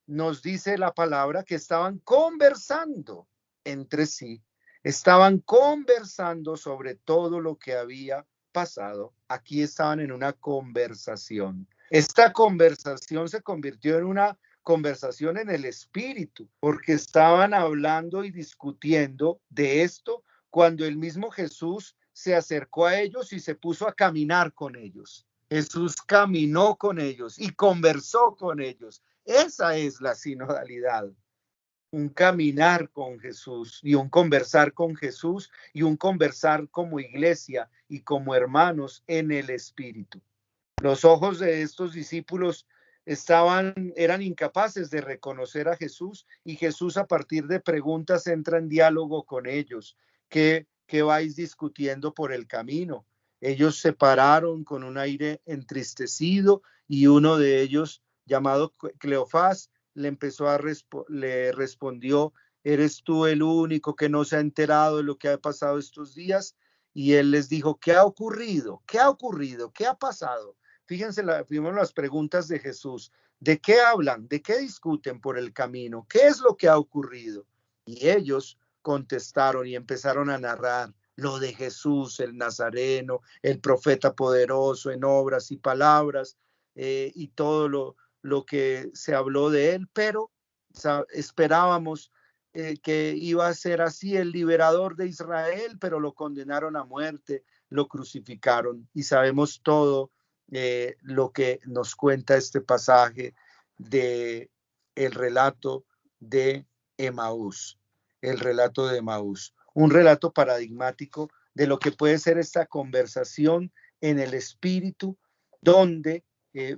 nos dice la palabra que estaban conversando entre sí, estaban conversando sobre todo lo que había pasado. Aquí estaban en una conversación. Esta conversación se convirtió en una conversación en el Espíritu, porque estaban hablando y discutiendo de esto cuando el mismo Jesús se acercó a ellos y se puso a caminar con ellos. Jesús caminó con ellos y conversó con ellos. Esa es la sinodalidad. Un caminar con Jesús y un conversar con Jesús y un conversar como iglesia y como hermanos en el Espíritu. Los ojos de estos discípulos eran incapaces de reconocer a Jesús, y Jesús, a partir de preguntas, entra en diálogo con ellos. ¿Qué vais discutiendo por el camino? Ellos se pararon con un aire entristecido, y uno de ellos, llamado Cleofás, le respondió: ¿eres tú el único que no se ha enterado de lo que ha pasado estos días? Y él les dijo: ¿qué ha ocurrido? ¿Qué ha ocurrido? ¿Qué ha pasado? Fíjense primero las preguntas de Jesús. ¿De qué hablan? ¿De qué discuten por el camino? ¿Qué es lo que ha ocurrido? Y ellos contestaron y empezaron a narrar lo de Jesús, el Nazareno, el profeta poderoso en obras y palabras, y todo lo que se habló de él, pero esperábamos que iba a ser así, el liberador de Israel, pero lo condenaron a muerte, lo crucificaron, y sabemos todo lo que nos cuenta este pasaje de el relato de Emaús, un relato paradigmático de lo que puede ser esta conversación en el Espíritu, donde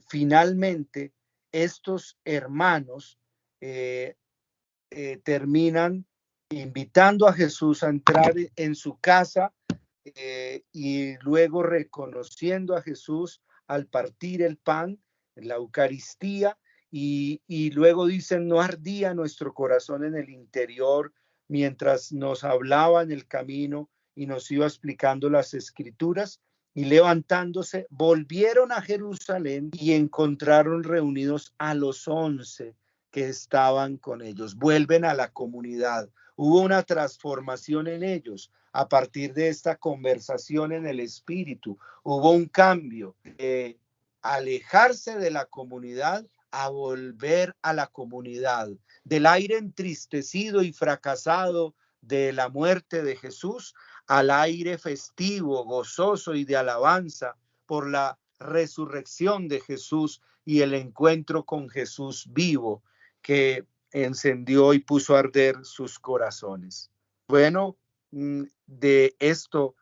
finalmente estos hermanos terminan invitando a Jesús a entrar en su casa, y luego reconociendo a Jesús al partir el pan, en la Eucaristía, y luego dicen: no ardía nuestro corazón en el interior mientras nos hablaba en el camino y nos iba explicando las escrituras. Y levantándose, volvieron a Jerusalén y encontraron reunidos a los 11 que estaban con ellos. Vuelven a la comunidad. Hubo una transformación en ellos a partir de esta conversación en el espíritu. Hubo un cambio de alejarse de la comunidad a volver a la comunidad. Del aire entristecido y fracasado de la muerte de Jesús al aire festivo, gozoso y de alabanza por la resurrección de Jesús y el encuentro con Jesús vivo que encendió y puso a arder sus corazones. Bueno, de esto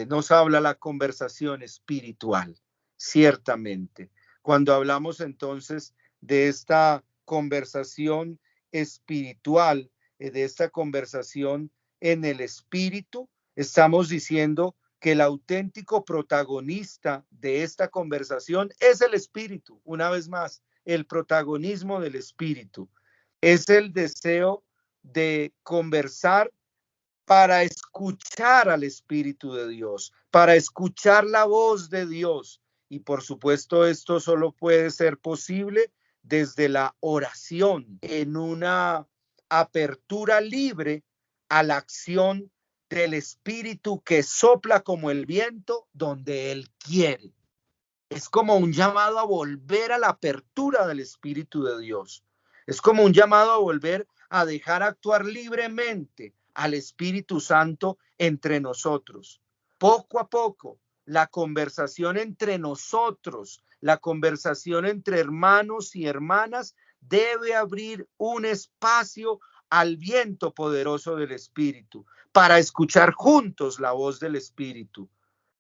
nos habla la conversación espiritual, ciertamente. Cuando hablamos entonces de esta conversación espiritual, de esta conversación en el espíritu, estamos diciendo que el auténtico protagonista de esta conversación es el espíritu. Una vez más, el protagonismo del espíritu es el deseo de conversar para escuchar al Espíritu de Dios, para escuchar la voz de Dios. Y por supuesto, esto solo puede ser posible desde la oración, en una apertura libre a la acción del Espíritu que sopla como el viento donde Él quiere. Es como un llamado a volver a la apertura del Espíritu de Dios. Es como un llamado a volver a dejar actuar libremente al Espíritu Santo entre nosotros. Poco a poco, la conversación entre nosotros, la conversación entre hermanos y hermanas debe abrir un espacio al viento poderoso del Espíritu para escuchar juntos la voz del Espíritu.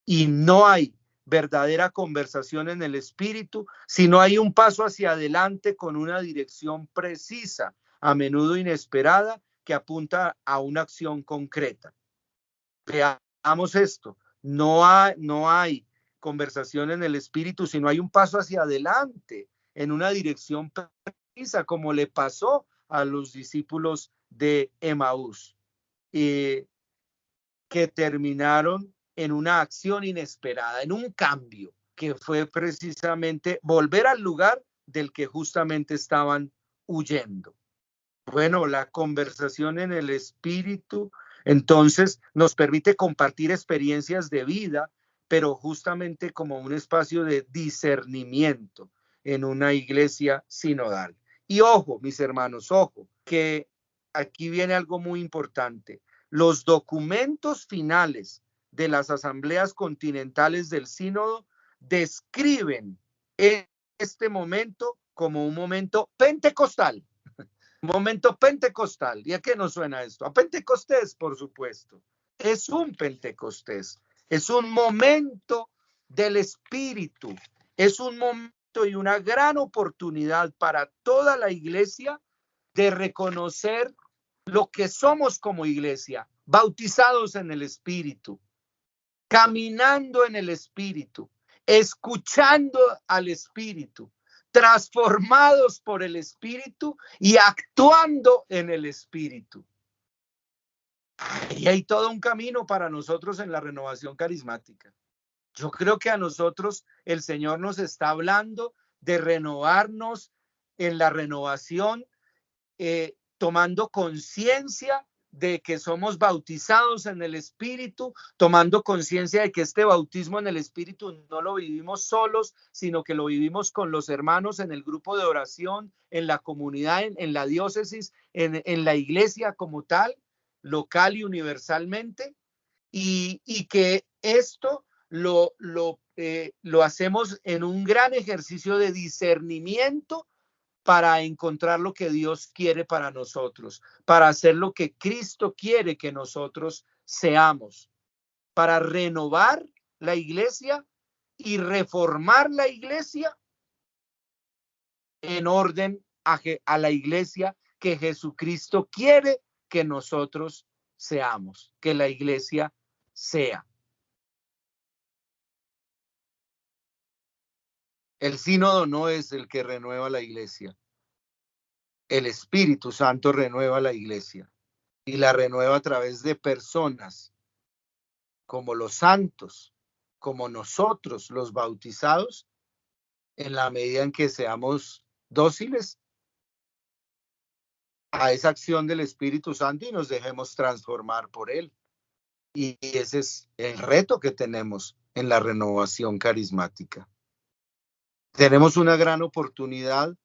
Y no hay verdadera conversación en el espíritu si no hay un paso hacia adelante con una dirección precisa, a menudo inesperada, que apunta a una acción concreta. Veamos esto. No hay conversación en el espíritu si no hay un paso hacia adelante en una dirección precisa, como le pasó a los discípulos de Emaús, que terminaron en una acción inesperada, en un cambio, que fue precisamente volver al lugar del que justamente estaban huyendo. Bueno, la conversación en el espíritu, entonces, nos permite compartir experiencias de vida, pero justamente como un espacio de discernimiento en una iglesia sinodal. Y ojo, mis hermanos, ojo, que aquí viene algo muy importante. Los documentos finales de las asambleas continentales del sínodo describen este momento como un momento pentecostal. Un momento pentecostal. ¿Y a qué nos suena esto? A Pentecostés, por supuesto. Es un Pentecostés. Es un momento del Espíritu. Es un momento y una gran oportunidad para toda la iglesia de reconocer lo que somos como iglesia, bautizados en el Espíritu, caminando en el Espíritu, escuchando al Espíritu, transformados por el Espíritu y actuando en el Espíritu. Y hay todo un camino para nosotros en la renovación carismática. Yo creo que a nosotros el Señor nos está hablando de renovarnos en la renovación, tomando conciencia de que somos bautizados en el Espíritu, tomando conciencia de que este bautismo en el Espíritu no lo vivimos solos, sino que lo vivimos con los hermanos en el grupo de oración, en la comunidad, en la diócesis, en la iglesia como tal, local y universalmente, y que esto lo hacemos en un gran ejercicio de discernimiento para encontrar lo que Dios quiere para nosotros, para hacer lo que Cristo quiere que nosotros seamos, para renovar la iglesia y reformar la iglesia en orden a la iglesia que Jesucristo quiere que nosotros seamos, que la iglesia sea. El sínodo no es el que renueva la iglesia. El Espíritu Santo renueva la iglesia y la renueva a través de personas como los santos, como nosotros los bautizados, en la medida en que seamos dóciles a esa acción del Espíritu Santo y nos dejemos transformar por él. Y ese es el reto que tenemos en la renovación carismática. Tenemos una gran oportunidad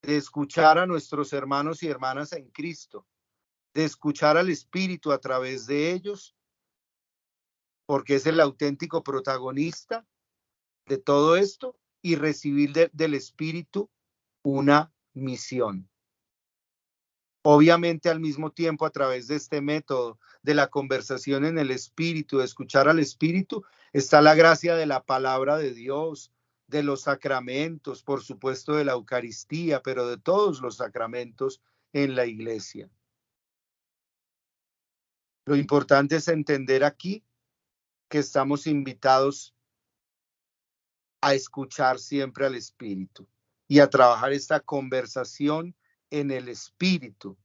de escuchar a nuestros hermanos y hermanas en Cristo, de escuchar al Espíritu a través de ellos, porque es el auténtico protagonista de todo esto, y recibir del Espíritu una misión. Obviamente, al mismo tiempo, a través de este método de la conversación en el Espíritu, de escuchar al Espíritu, está la gracia de la palabra de Dios, de los sacramentos, por supuesto de la Eucaristía, pero de todos los sacramentos en la iglesia. Lo importante es entender aquí que estamos invitados a escuchar siempre al Espíritu y a trabajar esta conversación en el Espíritu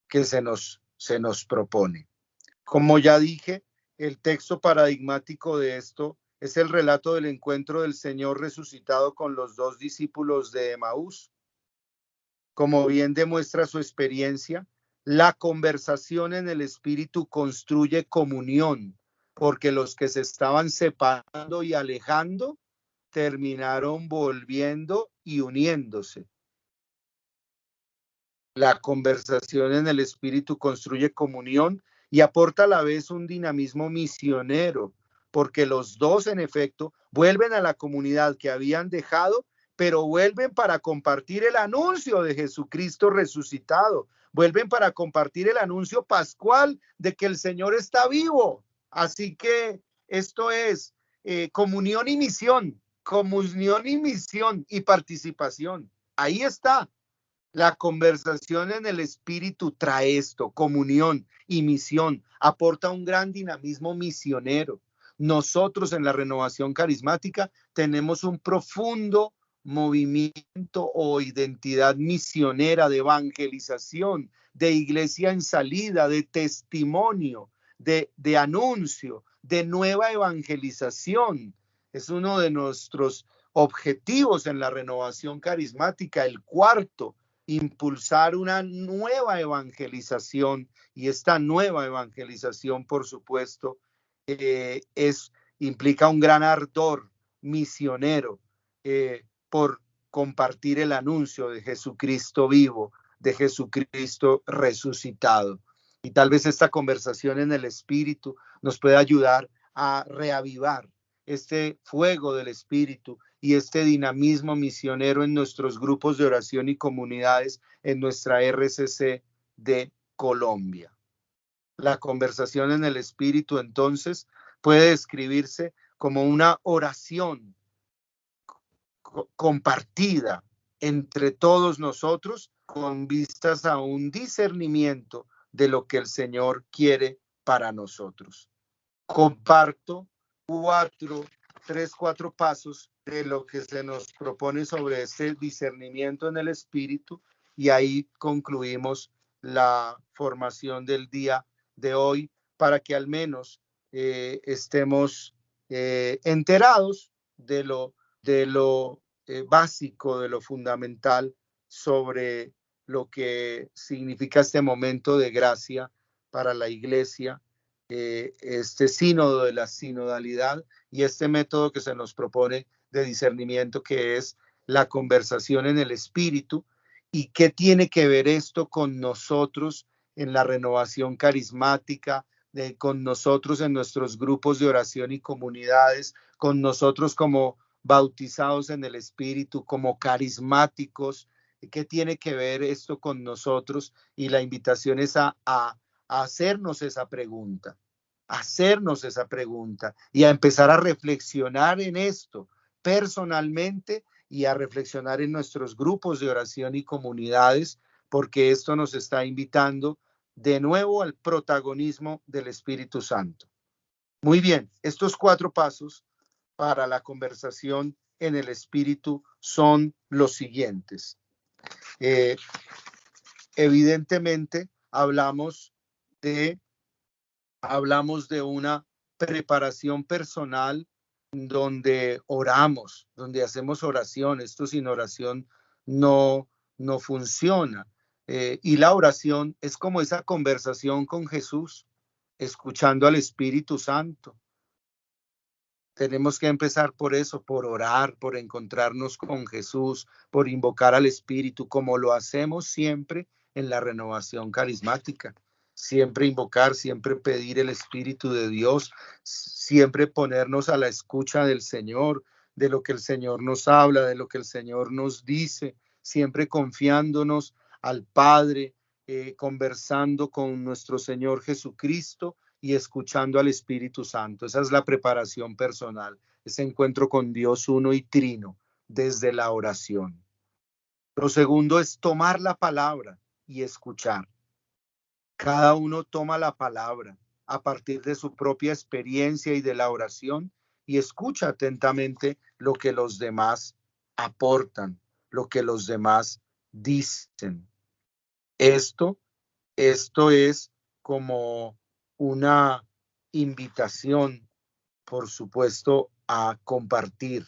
que se nos propone. Como ya dije, el texto paradigmático de esto es el relato del encuentro del Señor resucitado con los 2 discípulos de Emaús. Como bien demuestra su experiencia, la conversación en el Espíritu construye comunión, porque los que se estaban separando y alejando terminaron volviendo y uniéndose. La conversación en el Espíritu construye comunión y aporta a la vez un dinamismo misionero, porque los dos, en efecto, vuelven a la comunidad que habían dejado, pero vuelven para compartir el anuncio de Jesucristo resucitado, vuelven para compartir el anuncio pascual de que el Señor está vivo. Así que esto es comunión y misión y participación. Ahí está. La conversación en el Espíritu trae esto, comunión y misión, aporta un gran dinamismo misionero. Nosotros en la renovación carismática tenemos un profundo movimiento o identidad misionera de evangelización, de iglesia en salida, de testimonio, de anuncio, de nueva evangelización. Es uno de nuestros objetivos en la renovación carismática, el cuarto, impulsar una nueva evangelización, y esta nueva evangelización, por supuesto, implica un gran ardor misionero por compartir el anuncio de Jesucristo vivo, de Jesucristo resucitado. Y tal vez esta conversación en el Espíritu nos pueda ayudar a reavivar este fuego del Espíritu y este dinamismo misionero en nuestros grupos de oración y comunidades en nuestra RCC de Colombia. La conversación en el Espíritu, entonces, puede describirse como una oración compartida entre todos nosotros con vistas a un discernimiento de lo que el Señor quiere para nosotros. Comparto 4 pasos de lo que se nos propone sobre este discernimiento en el Espíritu, y ahí concluimos la formación del día de hoy para que al menos estemos enterados de lo básico, de lo fundamental sobre lo que significa este momento de gracia para la iglesia, este sínodo de la sinodalidad y este método que se nos propone de discernimiento, que es la conversación en el Espíritu. ¿Y qué tiene que ver esto con nosotros en la renovación carismática, con nosotros en nuestros grupos de oración y comunidades, con nosotros como bautizados en el Espíritu, como carismáticos? ¿Qué tiene que ver esto con nosotros? Y la invitación es a hacernos esa pregunta y a empezar a reflexionar en esto personalmente y a reflexionar en nuestros grupos de oración y comunidades, porque esto nos está invitando de nuevo al protagonismo del Espíritu Santo. Muy bien, estos 4 pasos para la conversación en el Espíritu son los siguientes. Evidentemente, hablamos de hablamos de una preparación personal donde oramos, donde hacemos oración. Esto sin oración no funciona. Y la oración es como esa conversación con Jesús, escuchando al Espíritu Santo. Tenemos que empezar por eso, por orar, por encontrarnos con Jesús, por invocar al Espíritu, como lo hacemos siempre en la renovación carismática. Siempre invocar, siempre pedir el Espíritu de Dios, siempre ponernos a la escucha del Señor, de lo que el Señor nos habla, de lo que el Señor nos dice, siempre confiándonos al Padre, conversando con nuestro Señor Jesucristo y escuchando al Espíritu Santo. Esa es la preparación personal, ese encuentro con Dios uno y trino desde la oración. Lo segundo es tomar la palabra y escuchar. Cada uno toma la palabra a partir de su propia experiencia y de la oración y escucha atentamente lo que los demás aportan, lo que los demás dicen. Esto es como una invitación, por supuesto, a compartir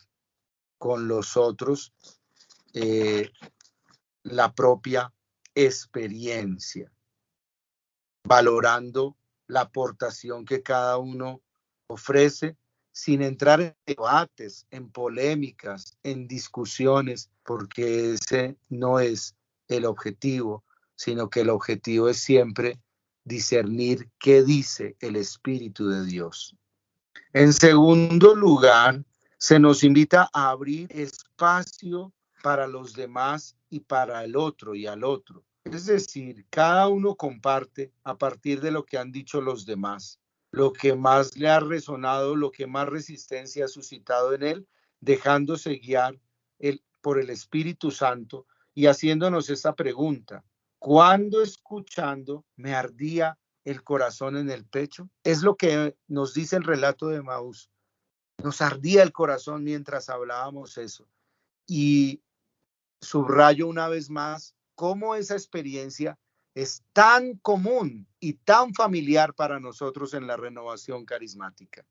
con los otros la propia experiencia, valorando la aportación que cada uno ofrece, sin entrar en debates, en polémicas, en discusiones, porque ese no es el objetivo, sino que el objetivo es siempre discernir qué dice el Espíritu de Dios. En segundo lugar, se nos invita a abrir espacio para los demás y para el otro y al otro. Es decir, cada uno comparte a partir de lo que han dicho los demás, lo que más le ha resonado, lo que más resistencia ha suscitado en él, dejándose guiar por el Espíritu Santo y haciéndonos esta pregunta: ¿cuándo escuchando me ardía el corazón en el pecho? Es lo que nos dice el relato de Emaús. Nos ardía el corazón mientras hablábamos eso. Y subrayo una vez más cómo esa experiencia es tan común y tan familiar para nosotros en la renovación carismática.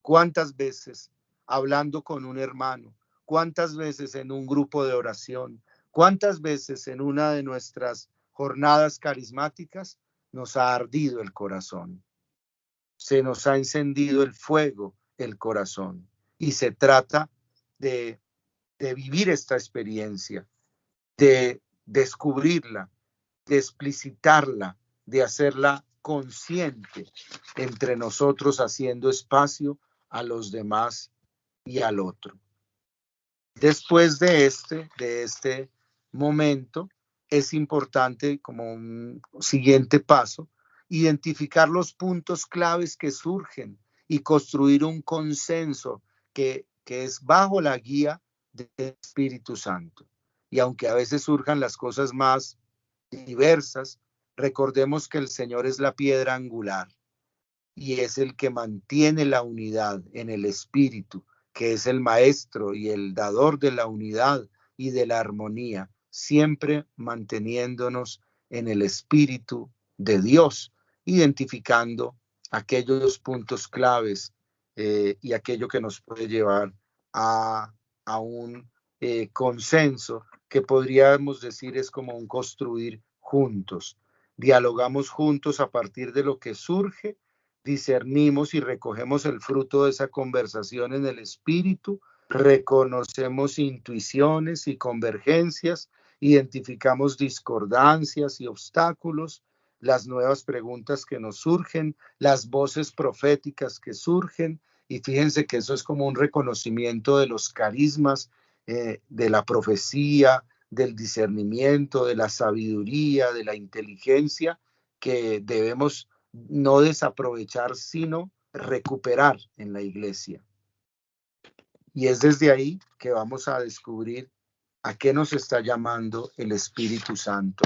¿Cuántas veces hablando con un hermano? ¿Cuántas veces en un grupo de oración? ¿Cuántas veces en una de nuestras jornadas carismáticas nos ha ardido el corazón? Se nos ha encendido el fuego, el corazón. Y se trata de vivir esta experiencia, de descubrirla, de explicitarla, de hacerla consciente entre nosotros, haciendo espacio a los demás y al otro. Después de este momento, es importante, como un siguiente paso, identificar los puntos claves que surgen y construir un consenso que es bajo la guía del Espíritu Santo. Y aunque a veces surjan las cosas más diversas, recordemos que el Señor es la piedra angular y es el que mantiene la unidad en el Espíritu, que es el maestro y el dador de la unidad y de la armonía, siempre manteniéndonos en el Espíritu de Dios, identificando aquellos puntos claves y aquello que nos puede llevar a un consenso que podríamos decir es como un construir juntos. Dialogamos juntos a partir de lo que surge, discernimos y recogemos el fruto de esa conversación en el espíritu, reconocemos intuiciones y convergencias, identificamos discordancias y obstáculos, las nuevas preguntas que nos surgen, las voces proféticas que surgen, y fíjense que eso es como un reconocimiento de los carismas, de la profecía, del discernimiento, de la sabiduría, de la inteligencia, que debemos no desaprovechar, sino recuperar en la iglesia. Y es desde ahí que vamos a descubrir a qué nos está llamando el Espíritu Santo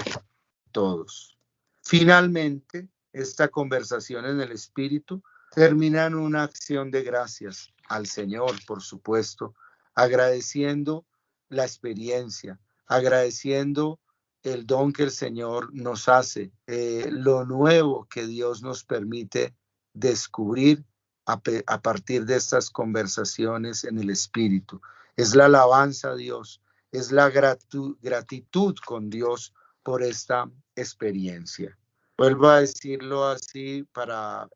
todos. Finalmente, esta conversación en el Espíritu termina en una acción de gracias al Señor, por supuesto, agradeciendo la experiencia, agradeciendo el don que el Señor nos hace, lo nuevo que Dios nos permite descubrir a partir de estas conversaciones en el Espíritu. Es la alabanza a Dios, es la gratitud con Dios por esta experiencia. Vuelvo a decirlo así para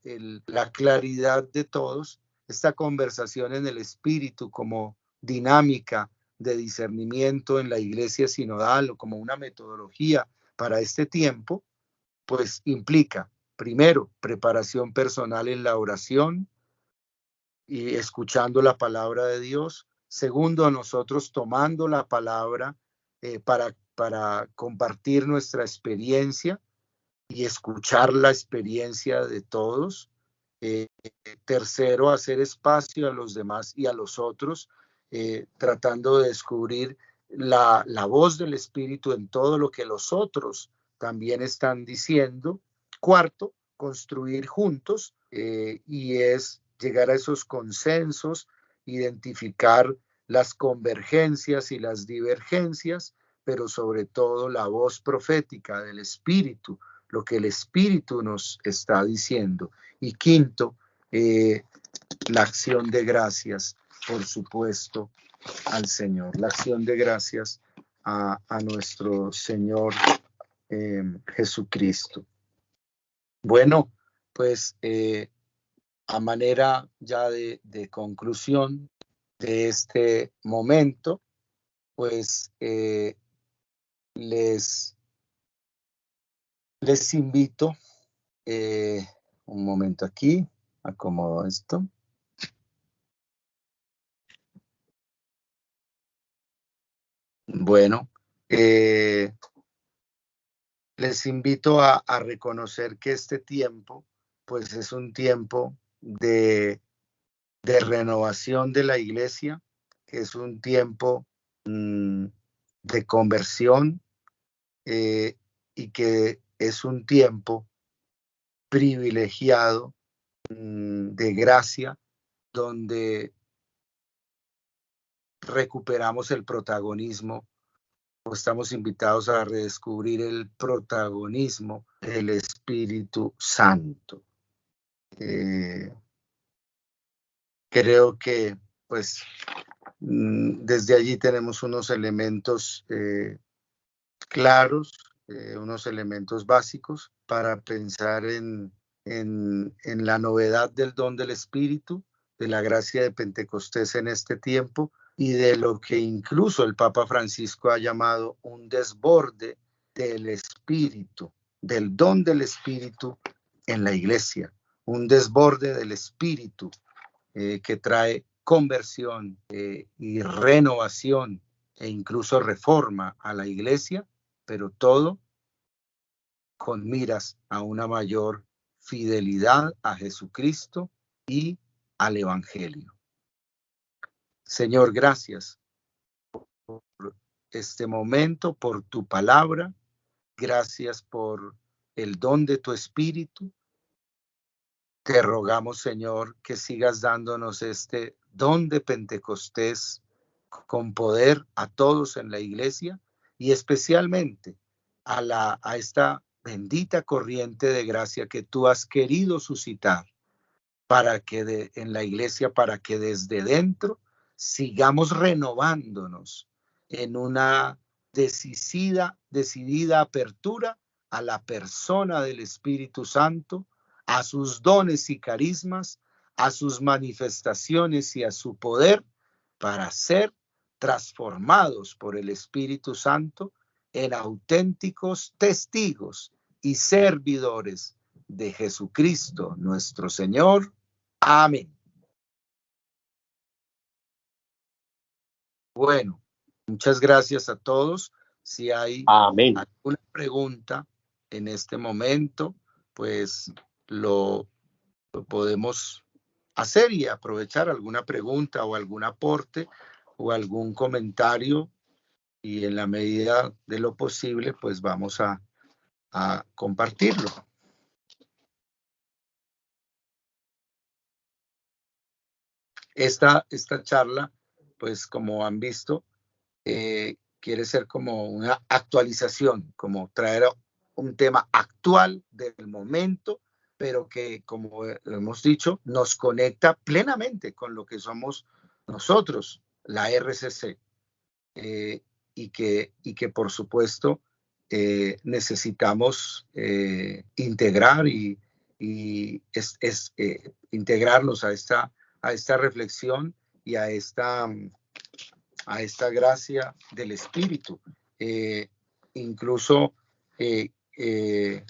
la claridad de todos, esta conversación en el Espíritu como dinámica de discernimiento en la iglesia sinodal o como una metodología para este tiempo, pues implica, primero, preparación personal en la oración y escuchando la palabra de Dios. Segundo, nosotros tomando la palabra para compartir nuestra experiencia y escuchar la experiencia de todos. Tercero, hacer espacio a los demás y a los otros, tratando de descubrir la voz del Espíritu en todo lo que los otros también están diciendo. Cuarto, construir juntos, y es llegar a esos consensos, identificar las convergencias y las divergencias, pero sobre todo la voz profética del Espíritu, lo que el Espíritu nos está diciendo. Y quinto, la acción de gracias, por supuesto, al Señor, la acción de gracias a nuestro Señor Jesucristo. Bueno, pues a manera ya de conclusión de este momento, pues les invito, un momento aquí, acomodo esto. Bueno, les invito a reconocer que este tiempo, pues es un tiempo de renovación de la iglesia, que es un tiempo de conversión, y que es un tiempo privilegiado de gracia, donde recuperamos el protagonismo, o estamos invitados a redescubrir el protagonismo del Espíritu Santo. Creo que pues desde allí tenemos unos elementos claros, unos elementos básicos para pensar en la novedad del don del Espíritu, de la gracia de Pentecostés en este tiempo y de lo que incluso el Papa Francisco ha llamado un desborde del Espíritu, del don del Espíritu en la iglesia, un desborde del Espíritu que trae conversión y renovación e incluso reforma a la iglesia, pero todo con miras a una mayor fidelidad a Jesucristo y al Evangelio. Señor, gracias por este momento, por tu palabra, gracias por el don de tu Espíritu. Te rogamos, Señor, que sigas dándonos este don de Pentecostés con poder a todos en la iglesia y especialmente a esta bendita corriente de gracia que tú has querido suscitar para que en la iglesia, para que desde dentro sigamos renovándonos en una decidida apertura a la persona del Espíritu Santo, a sus dones y carismas, a sus manifestaciones y a su poder, para ser transformados por el Espíritu Santo en auténticos testigos y servidores de Jesucristo nuestro Señor. Amén. Bueno, muchas gracias a todos. Si hay alguna pregunta en este momento, pues lo podemos hacer y aprovechar alguna pregunta o algún aporte o algún comentario, y en la medida de lo posible, pues vamos a compartirlo. Esta charla, pues como han visto, quiere ser como una actualización, como traer un tema actual del momento pero que, como hemos dicho, nos conecta plenamente con lo que somos nosotros, la RCC, y que por supuesto necesitamos integrar y integrarnos a esta reflexión y a esta gracia del Espíritu. Incluso eh, eh,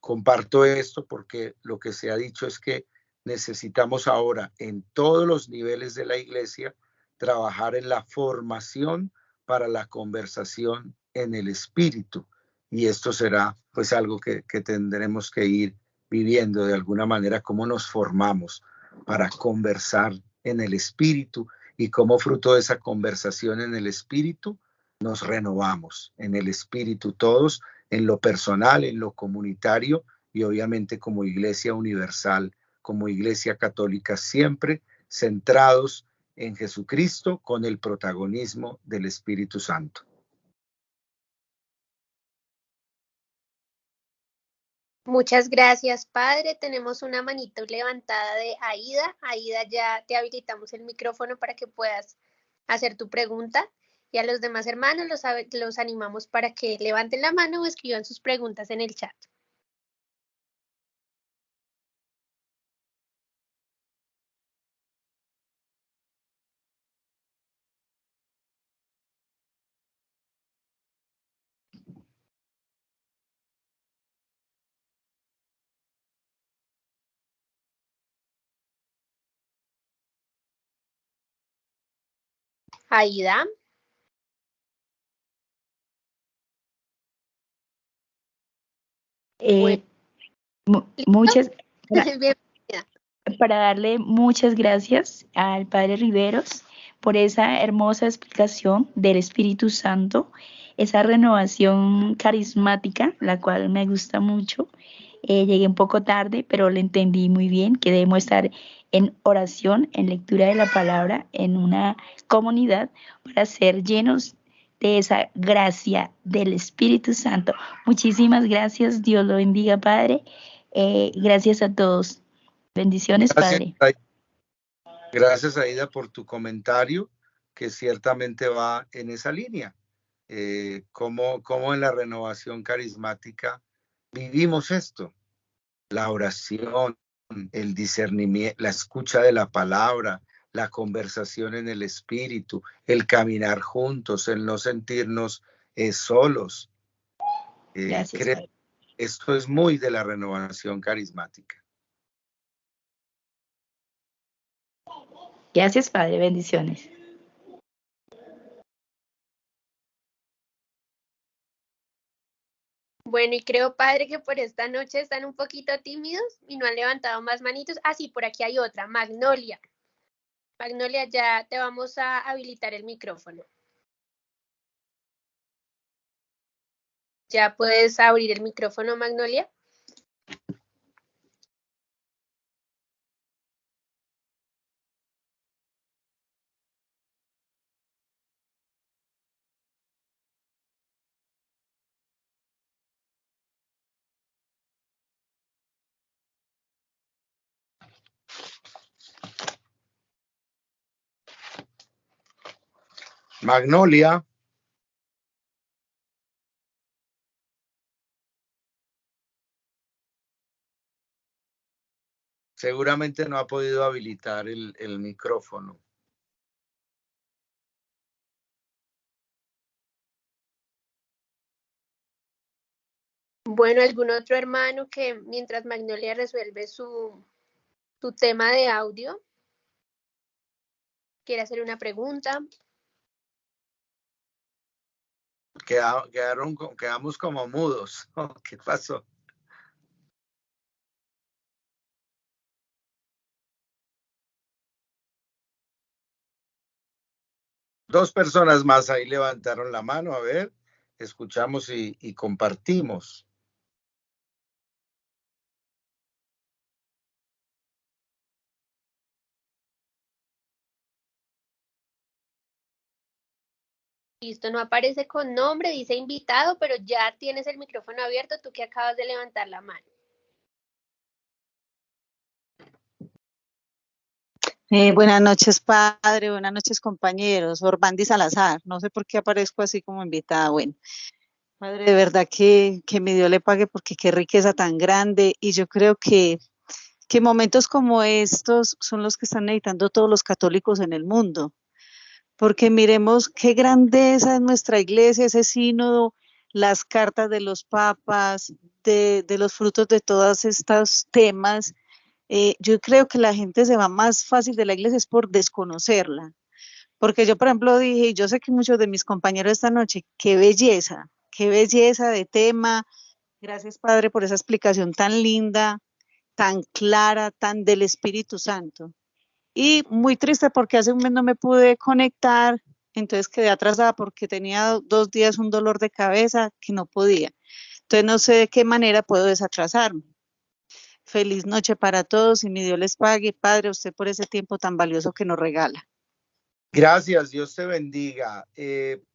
comparto esto porque lo que se ha dicho es que necesitamos ahora en todos los niveles de la iglesia trabajar en la formación para la conversación en el Espíritu. Y esto será pues algo que tendremos que ir viviendo de alguna manera, cómo nos formamos para conversar en el Espíritu y cómo fruto de esa conversación en el Espíritu nos renovamos en el Espíritu todos, en lo personal, en lo comunitario y obviamente como iglesia universal, como iglesia católica, siempre centrados en Jesucristo con el protagonismo del Espíritu Santo. Muchas gracias, Padre. Tenemos una manito levantada de Aida. Aida, ya te habilitamos el micrófono para que puedas hacer tu pregunta. Y a los demás hermanos los animamos para que levanten la mano o escriban sus preguntas en el chat. Aida. Muchas, Bienvenida. para darle muchas gracias al Padre Riveros por esa hermosa explicación del Espíritu Santo, esa renovación carismática, la cual me gusta mucho. Llegué un poco tarde, pero lo entendí muy bien, que debemos estar en oración, en lectura de la palabra, en una comunidad para ser llenos de esa gracia del Espíritu Santo. Muchísimas gracias, Dios lo bendiga, Padre. Gracias a todos. Bendiciones, Padre. Gracias, Aida, por tu comentario, que ciertamente va en esa línea. Cómo en la renovación carismática vivimos esto, la oración, el discernimiento, la escucha de la palabra, la conversación en el Espíritu, el caminar juntos, el no sentirnos solos. Gracias, Padre. Esto es muy de la renovación carismática. Gracias, Padre. Bendiciones. Bueno, y creo, Padre, que por esta noche están un poquito tímidos y no han levantado más manitos. Ah, sí, por aquí hay otra, Magnolia. Magnolia, ya te vamos a habilitar el micrófono. ¿Ya puedes abrir el micrófono, Magnolia? Magnolia. Seguramente no ha podido habilitar el micrófono. Bueno, ¿algún otro hermano que mientras Magnolia resuelve su tema de audio quiere hacer una pregunta? Quedamos como mudos. ¿Qué pasó? Dos personas más ahí levantaron la mano. A ver, escuchamos y compartimos. Listo, no aparece con nombre, dice invitado, pero ya tienes el micrófono abierto, tú que acabas de levantar la mano. Buenas noches, padre, buenas noches, compañeros. Orbandi Salazar, no sé por qué aparezco así como invitada. Bueno, padre, de verdad que mi Dios le pague porque qué riqueza tan grande. Y yo creo que momentos como estos son los que están necesitando todos los católicos en el mundo. Porque miremos qué grandeza es nuestra iglesia, ese sínodo, las cartas de los papas, de los frutos de todos estos temas. Yo creo que la gente se va más fácil de la iglesia es por desconocerla. Porque yo, por ejemplo, dije, y yo sé que muchos de mis compañeros esta noche, qué belleza de tema. Gracias, Padre, por esa explicación tan linda, tan clara, tan del Espíritu Santo. Y muy triste porque hace un mes no me pude conectar, entonces quedé atrasada porque tenía 2 días un dolor de cabeza que no podía. Entonces no sé de qué manera puedo desatrasarme. Feliz noche para todos y mi Dios les pague, Padre, a usted por ese tiempo tan valioso que nos regala. Gracias, Dios te bendiga.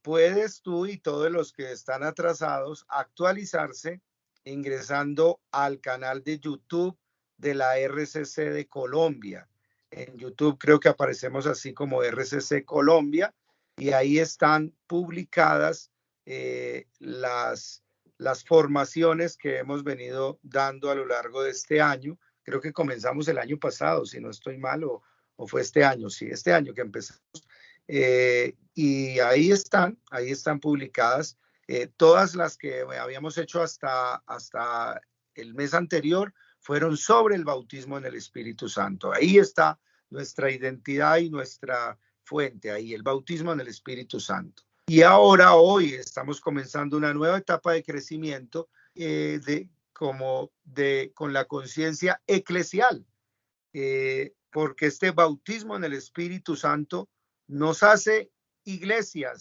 Puedes tú y todos los que están atrasados actualizarse ingresando al canal de YouTube de la RCC de Colombia. En YouTube creo que aparecemos así como RCC Colombia y ahí están publicadas las formaciones que hemos venido dando a lo largo de este año. Creo que comenzamos el año pasado, si no estoy mal, o fue este año, sí, este año que empezamos. Y ahí están publicadas todas las que habíamos hecho hasta el mes anterior fueron sobre el bautismo en el Espíritu Santo. Ahí está nuestra identidad y nuestra fuente, ahí el bautismo en el Espíritu Santo. Y ahora, hoy, estamos comenzando una nueva etapa de crecimiento con la conciencia eclesial, porque este bautismo en el Espíritu Santo nos hace iglesia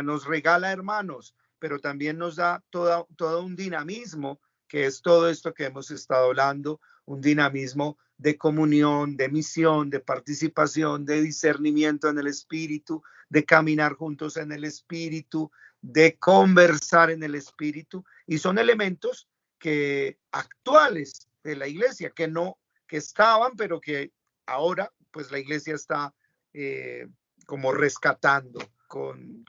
nos regala hermanos, pero también nos da todo un dinamismo, que es todo esto que hemos estado hablando, un dinamismo de comunión, de misión, de participación, de discernimiento en el Espíritu, de caminar juntos en el Espíritu, de conversar en el Espíritu, y son elementos actuales de la iglesia que estaban, pero que ahora pues la iglesia está como rescatando con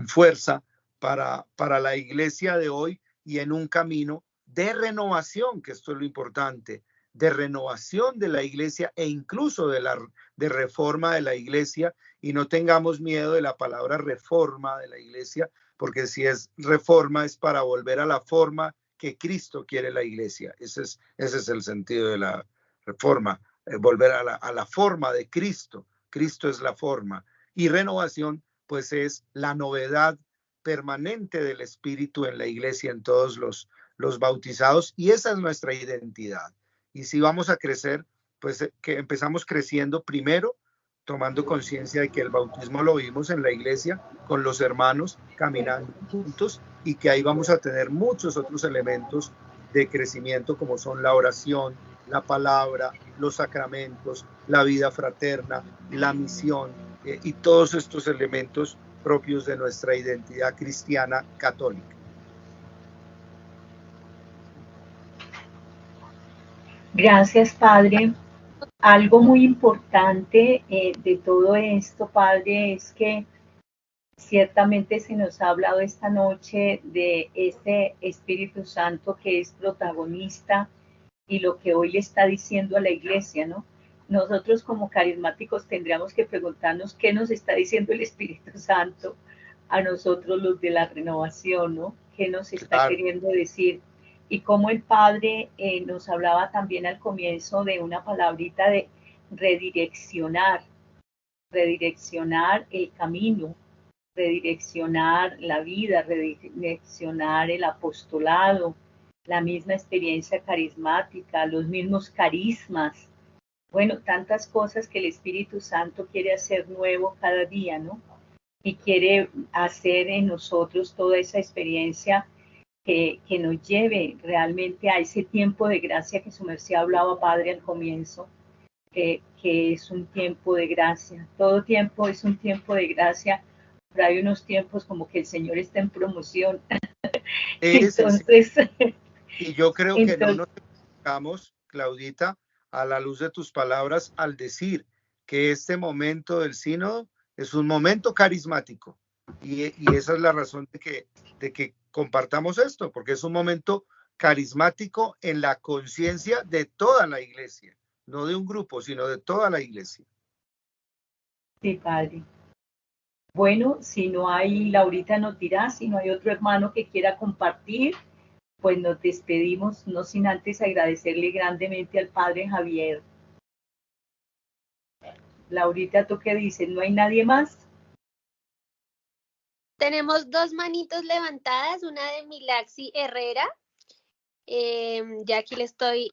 fuerza para la iglesia de hoy, y en un camino de renovación, que esto es lo importante, de renovación de la iglesia e incluso de reforma de la iglesia. Y no tengamos miedo de la palabra reforma de la iglesia, porque si es reforma es para volver a la forma que Cristo quiere la iglesia. Ese es el sentido de la reforma, volver a la forma de Cristo. Cristo es la forma. Y renovación, pues, es la novedad permanente del Espíritu en la iglesia, en todos los bautizados, y esa es nuestra identidad. Y si vamos a crecer, pues que empezamos creciendo primero, tomando conciencia de que el bautismo lo vimos en la iglesia, con los hermanos, caminando juntos, y que ahí vamos a tener muchos otros elementos de crecimiento, como son la oración, la palabra, los sacramentos, la vida fraterna, la misión, y todos estos elementos propios de nuestra identidad cristiana católica. Gracias, Padre. Algo muy importante de todo esto, Padre, es que ciertamente se nos ha hablado esta noche de este Espíritu Santo que es protagonista y lo que hoy le está diciendo a la iglesia, ¿no? Nosotros como carismáticos tendríamos que preguntarnos qué nos está diciendo el Espíritu Santo a nosotros los de la renovación, ¿no? ¿Qué nos está queriendo decir? Y como el Padre nos hablaba también al comienzo de una palabrita de redireccionar el camino, redireccionar la vida, redireccionar el apostolado, la misma experiencia carismática, los mismos carismas. Bueno, tantas cosas que el Espíritu Santo quiere hacer nuevo cada día, ¿no? Y quiere hacer en nosotros toda esa experiencia que nos lleve realmente a ese tiempo de gracia que su merced hablaba, Padre, al comienzo, que es un tiempo de gracia. Todo tiempo es un tiempo de gracia, pero hay unos tiempos como que el Señor está en promoción. Entonces, y yo creo que no nos equivocamos, Claudita, a la luz de tus palabras al decir que este momento del sínodo es un momento carismático. Y esa es la razón de que compartamos esto, porque es un momento carismático en la conciencia de toda la iglesia, no de un grupo, sino de toda la iglesia. Sí, padre. Bueno, si no hay, Laurita nos dirá, si no hay otro hermano que quiera compartir, pues nos despedimos, no sin antes agradecerle grandemente al padre Javier. Laurita, ¿tú qué dices? ¿No hay nadie más? Tenemos dos manitos levantadas, una de Milaxi Herrera. Ya aquí le estoy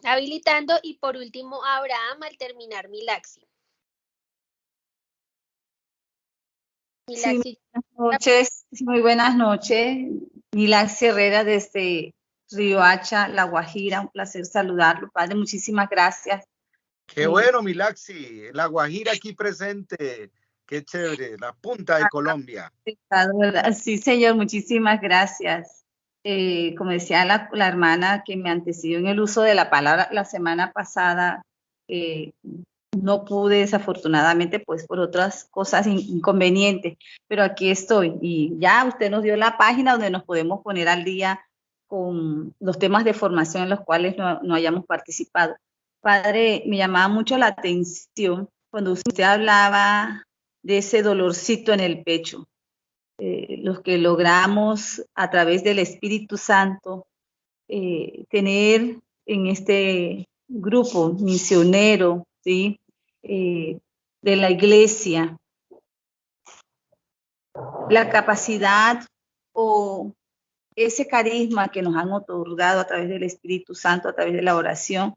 habilitando, y por último Abraham al terminar Milaxi. Sí, buenas noches, muy buenas noches. Milaxi Herrera desde Riohacha, La Guajira, un placer saludarlo, padre, muchísimas gracias. Qué bueno, Milaxi, La Guajira aquí presente, qué chévere, la punta de Colombia. Sí, señor, muchísimas gracias. Como decía la hermana que me antecedió en el uso de la palabra la semana pasada, no pude desafortunadamente, pues por otras cosas inconvenientes, pero aquí estoy y ya usted nos dio la página donde nos podemos poner al día con los temas de formación en los cuales no hayamos participado. Padre, me llamaba mucho la atención cuando usted hablaba de ese dolorcito en el pecho. Los que logramos a través del Espíritu Santo tener en este grupo misionero, ¿sí? De la iglesia, la capacidad o ese carisma que nos han otorgado a través del Espíritu Santo, a través de la oración,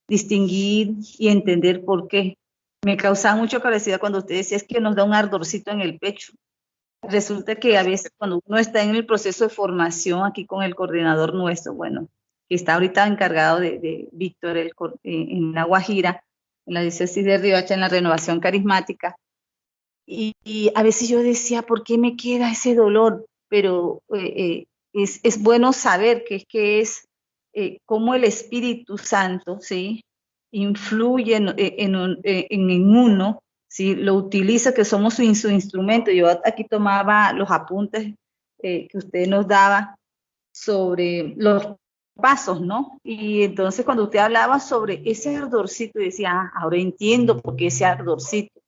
distinguir y entender por qué. Me causaba mucha curiosidad cuando usted decía, es que nos da un ardorcito en el pecho. Resulta que a veces cuando uno está en el proceso de formación aquí con el coordinador nuestro, bueno, que está ahorita encargado de Víctor en La Guajira, en la diócesis de Riohacha, en la renovación carismática, y a veces yo decía, ¿por qué me queda ese dolor? Pero es bueno saber que es cómo el Espíritu Santo, ¿sí?, influye en uno, ¿sí?, lo utiliza, que somos su instrumento. Yo aquí tomaba los apuntes que usted nos daba sobre los pasos, ¿no? Y entonces cuando usted hablaba sobre ese ardorcito, decía, ahora entiendo por qué ese ardorcito,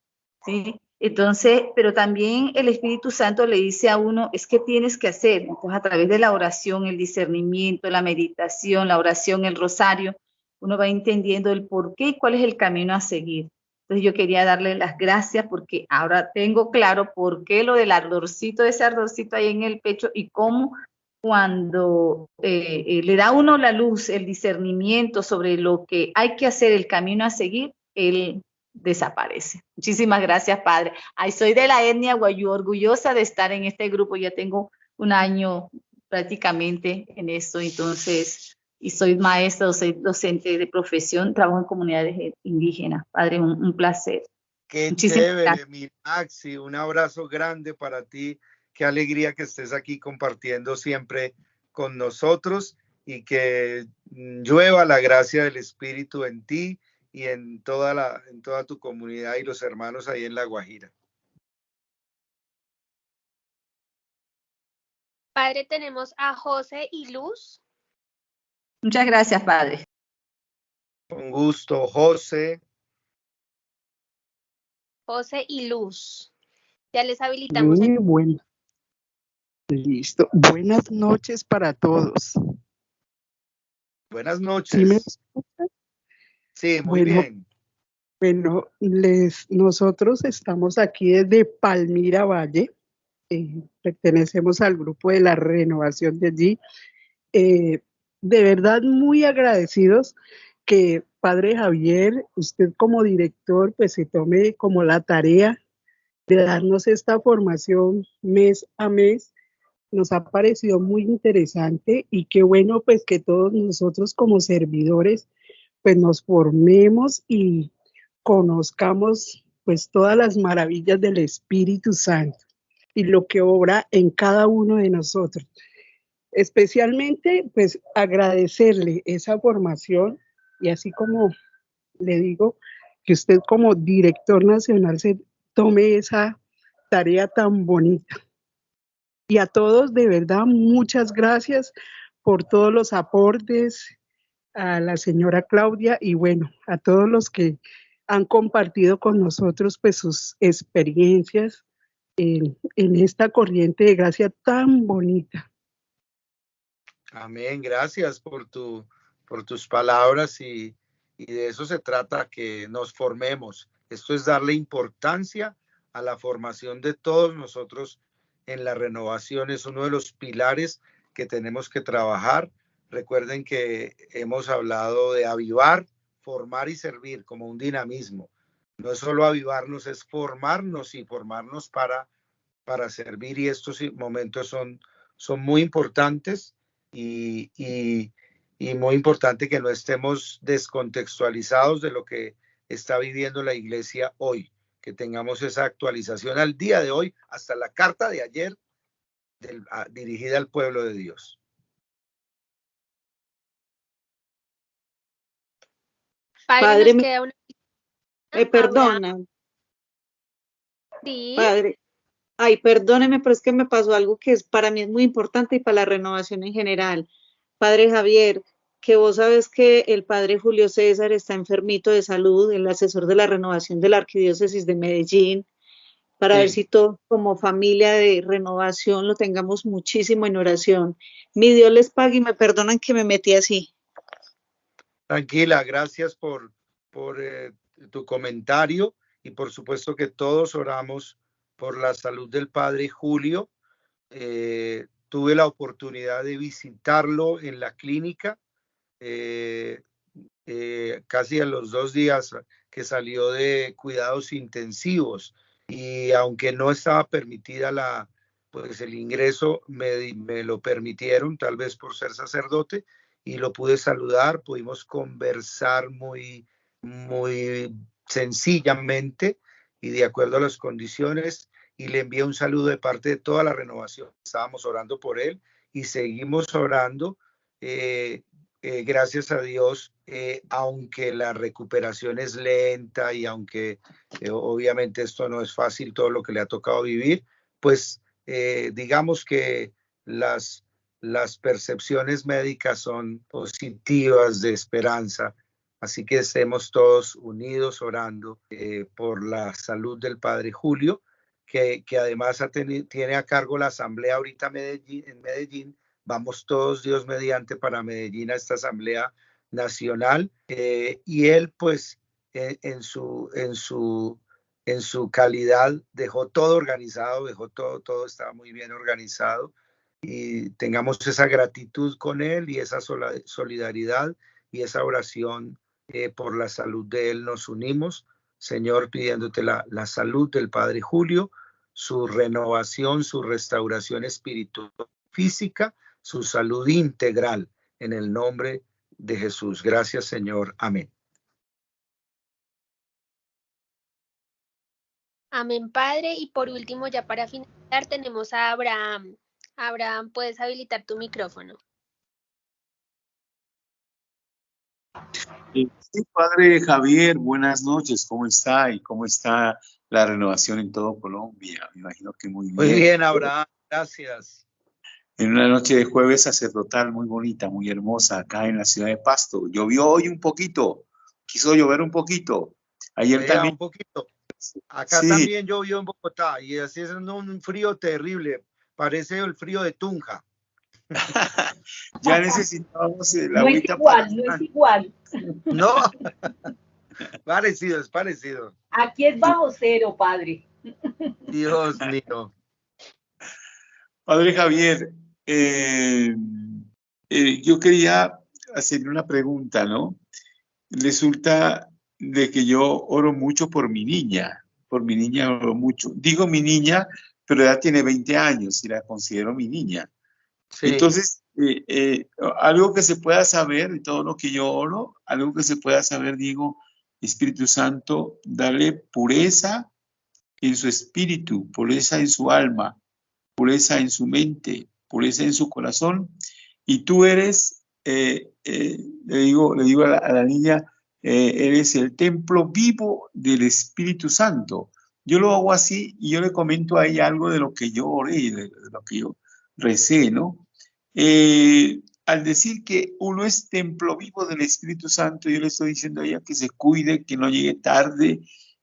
¿sí? Entonces, pero también el Espíritu Santo le dice a uno, es que tienes que hacer, entonces a través de la oración, el discernimiento, la meditación, la oración, el rosario, uno va entendiendo el por qué y cuál es el camino a seguir. Entonces yo quería darle las gracias porque ahora tengo claro por qué lo del ardorcito, ese ardorcito ahí en el pecho, y cómo cuando le da a uno la luz, el discernimiento sobre lo que hay que hacer, el camino a seguir, él desaparece. Muchísimas gracias, padre. Ay, soy de la etnia guayú, orgullosa de estar en este grupo. Ya tengo un año prácticamente en esto, entonces, y soy maestra, soy docente de profesión, trabajo en comunidades indígenas. Padre, un placer. Qué chévere, Milaxi, un abrazo grande para ti. Qué alegría que estés aquí compartiendo siempre con nosotros y que llueva la gracia del Espíritu en ti y en toda tu comunidad y los hermanos ahí en La Guajira. Padre, tenemos a José y Luz. Muchas gracias, padre. Con gusto, José. José y Luz. Ya les habilitamos. Muy bueno. Listo. Buenas noches para todos. Buenas noches. ¿Sí me escuchan? Sí, muy bien. Bueno, nosotros estamos aquí desde Palmira Valle. Pertenecemos al grupo de la renovación de allí. De verdad, muy agradecidos que Padre Javier, usted como director, pues se tome como la tarea de darnos esta formación mes a mes. Nos ha parecido muy interesante y qué bueno pues que todos nosotros como servidores pues nos formemos y conozcamos pues todas las maravillas del Espíritu Santo y lo que obra en cada uno de nosotros. Especialmente pues agradecerle esa formación Y así como le digo, que usted como director nacional se tome esa tarea tan bonita. Y a todos, de verdad, muchas gracias por todos los aportes, a la señora Claudia y bueno, a todos los que han compartido con nosotros pues sus experiencias en esta corriente de gracia tan bonita. Amén, gracias por tus palabras y de eso se trata, que nos formemos. Esto es darle importancia a la formación de todos nosotros en la renovación. Es uno de los pilares que tenemos que trabajar. Recuerden que hemos hablado de avivar, formar y servir como un dinamismo. No es solo avivarnos, es formarnos y formarnos para servir, y estos momentos son muy importantes y muy importante que no estemos descontextualizados de lo que está viviendo la iglesia hoy, que tengamos esa actualización al día de hoy, hasta la carta de ayer dirigida al pueblo de Dios. Padre, nos queda una... perdona. Sí. Padre, ay, perdóneme, pero es que me pasó algo que para mí es muy importante y para la renovación en general. Padre Javier, que vos sabes que el padre Julio César está enfermito de salud, el asesor de la renovación de la Arquidiócesis de Medellín, para Sí. ver si todos como familia de renovación lo tengamos muchísimo en oración. Mi Dios les pague y me perdonan que me metí así. Tranquila, gracias por tu comentario y por supuesto que todos oramos por la salud del padre Julio. Tuve la oportunidad de visitarlo en la clínica casi a los 2 días que salió de cuidados intensivos, y aunque no estaba permitida pues el ingreso, me lo permitieron, tal vez por ser sacerdote, y lo pude saludar, pudimos conversar muy sencillamente y de acuerdo a las condiciones, y le envié un saludo de parte de toda la renovación. Estábamos orando por él y seguimos orando. Gracias a Dios, aunque la recuperación es lenta y aunque obviamente esto no es fácil, todo lo que le ha tocado vivir, pues digamos que las percepciones médicas son positivas, de esperanza. Así que estemos todos unidos orando por la salud del padre Julio, que además tiene a cargo la asamblea ahorita en Medellín. Vamos todos, Dios mediante, para Medellín a esta asamblea nacional, y él pues en su calidad dejó todo organizado, todo estaba muy bien organizado, y tengamos esa gratitud con él y esa solidaridad y esa oración por la salud de él. Nos unimos, Señor, pidiéndote la salud del padre Julio, su renovación, su restauración espiritual, física, su salud integral, en el nombre de Jesús. Gracias, Señor. Amén. Amén, Padre. Y por último, ya para finalizar, tenemos a Abraham. Abraham, puedes habilitar tu micrófono. Sí, padre Javier, buenas noches. ¿Cómo está? ¿Y cómo está la renovación en todo Colombia? Me imagino que muy bien. Muy bien, Abraham. Gracias. En una noche de jueves sacerdotal muy bonita, muy hermosa, acá en la ciudad de Pasto. Llovió hoy un poquito, quiso llover un poquito. Ayer también. Un poquito. Acá sí. También llovió en Bogotá, y así es un frío terrible. Parece el frío de Tunja. Ya necesitábamos la no agüita. No es igual. No, parecido, es parecido. Aquí es bajo cero, padre. Dios mío. Padre Javier, yo quería hacerle una pregunta, ¿no? Resulta de que yo oro mucho por mi niña oro mucho. Digo mi niña, pero ella tiene 20 años y la considero mi niña. Sí. Entonces, algo que se pueda saber de todo lo que yo oro, algo que se pueda saber, digo, Espíritu Santo, darle pureza en su espíritu, pureza en su alma, pureza en su mente, pureza en su corazón. Y tú eres le digo a la niña, eres el templo vivo del Espíritu Santo. Yo lo hago así y yo le comento a ella algo de lo que yo oré, de lo que yo recé, ¿no? Al decir que uno es templo vivo del Espíritu Santo, yo le estoy diciendo a ella que se cuide, que no llegue tarde,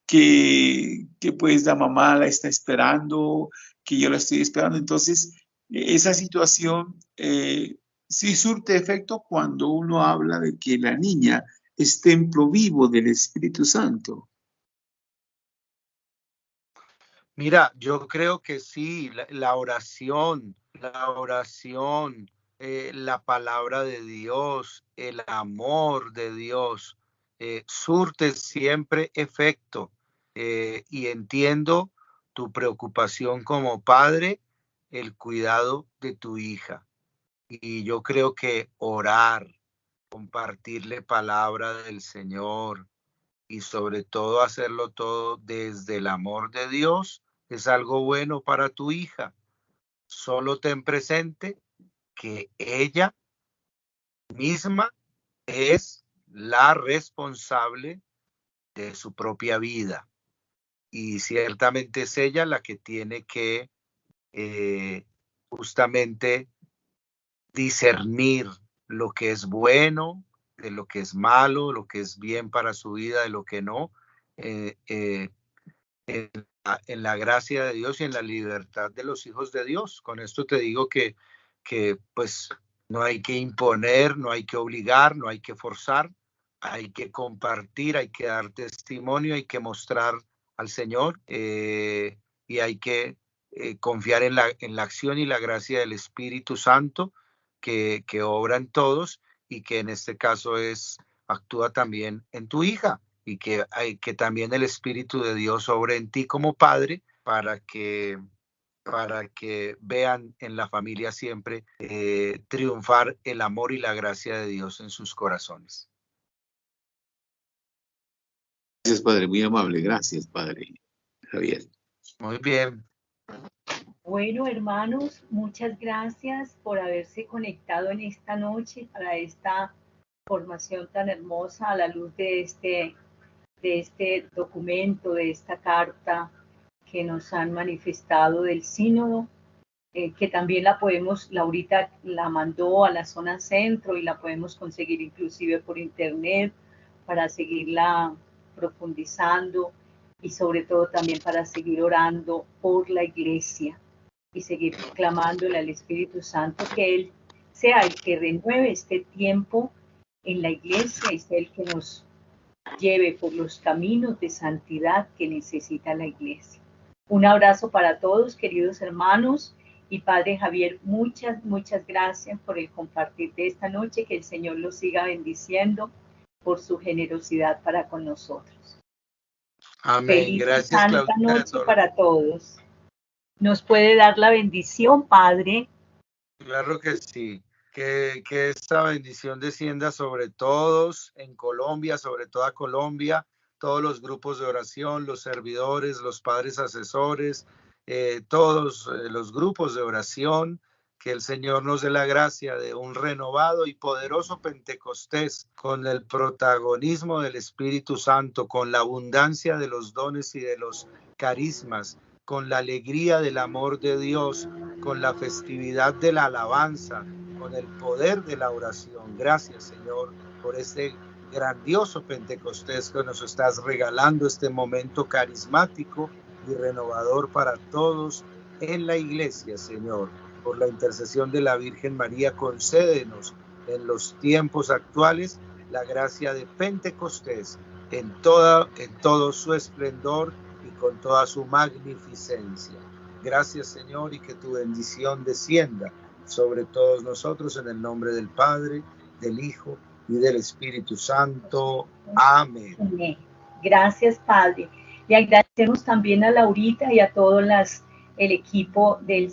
que pues la mamá la está esperando, que yo la estoy esperando. Entonces, esa situación sí surte efecto cuando uno habla de que la niña es templo vivo del Espíritu Santo. Mira, yo creo que sí, la oración, la palabra de Dios, el amor de Dios, surte siempre efecto. Y entiendo tu preocupación como padre, el cuidado de tu hija. Y yo creo que orar, compartirle palabra del Señor y sobre todo hacerlo todo desde el amor de Dios es algo bueno para tu hija. Solo ten presente que ella misma es la responsable de su propia vida y ciertamente es ella la que tiene que justamente discernir lo que es bueno, de lo que es malo, lo que es bien para su vida, de lo que no, en la gracia de Dios y en la libertad de los hijos de Dios. Con esto te digo que pues no hay que imponer, no hay que obligar, no hay que forzar, hay que compartir, hay que dar testimonio, hay que mostrar al Señor y hay que confiar en la acción y la gracia del Espíritu Santo que obra en todos y que en este caso actúa también en tu hija y que también el Espíritu de Dios obre en ti como padre para que vean en la familia siempre triunfar el amor y la gracia de Dios en sus corazones. Gracias, Padre, muy amable. Gracias, Padre Javier. Muy bien. Bueno, hermanos, muchas gracias por haberse conectado en esta noche para esta formación tan hermosa a la luz de este documento, de esta carta que nos han manifestado del sínodo, que también Laurita la mandó a la zona centro y la podemos conseguir inclusive por internet para seguirla profundizando y sobre todo también para seguir orando por la iglesia y seguir clamándole al Espíritu Santo que Él sea el que renueve este tiempo en la iglesia y sea el que nos lleve por los caminos de santidad que necesita la iglesia. Un abrazo para todos, queridos hermanos, y Padre Javier, muchas gracias por el compartir de esta noche, que el Señor los siga bendiciendo por su generosidad para con nosotros. Amén. Feliz Gracias, santa Claudia, noche para todos. ¿Nos puede dar la bendición, Padre? Claro que sí. Que esta bendición descienda sobre todos en Colombia, sobre toda Colombia, todos los grupos de oración, los servidores, los padres asesores, todos los grupos de oración, que el Señor nos dé la gracia de un renovado y poderoso Pentecostés con el protagonismo del Espíritu Santo, con la abundancia de los dones y de los carismas, con la alegría del amor de Dios, con la festividad de la alabanza, con el poder de la oración. Gracias, Señor, por este grandioso Pentecostés que nos estás regalando, este momento carismático y renovador para todos en la iglesia, Señor. Por la intercesión de la Virgen María, concédenos en los tiempos actuales la gracia de Pentecostés en todo su esplendor y con toda su magnificencia. Gracias, Señor, y que tu bendición descienda sobre todos nosotros en el nombre del Padre, del Hijo y del Espíritu Santo. Amén. Gracias, Padre. Le agradecemos también a Laurita y a todo el equipo del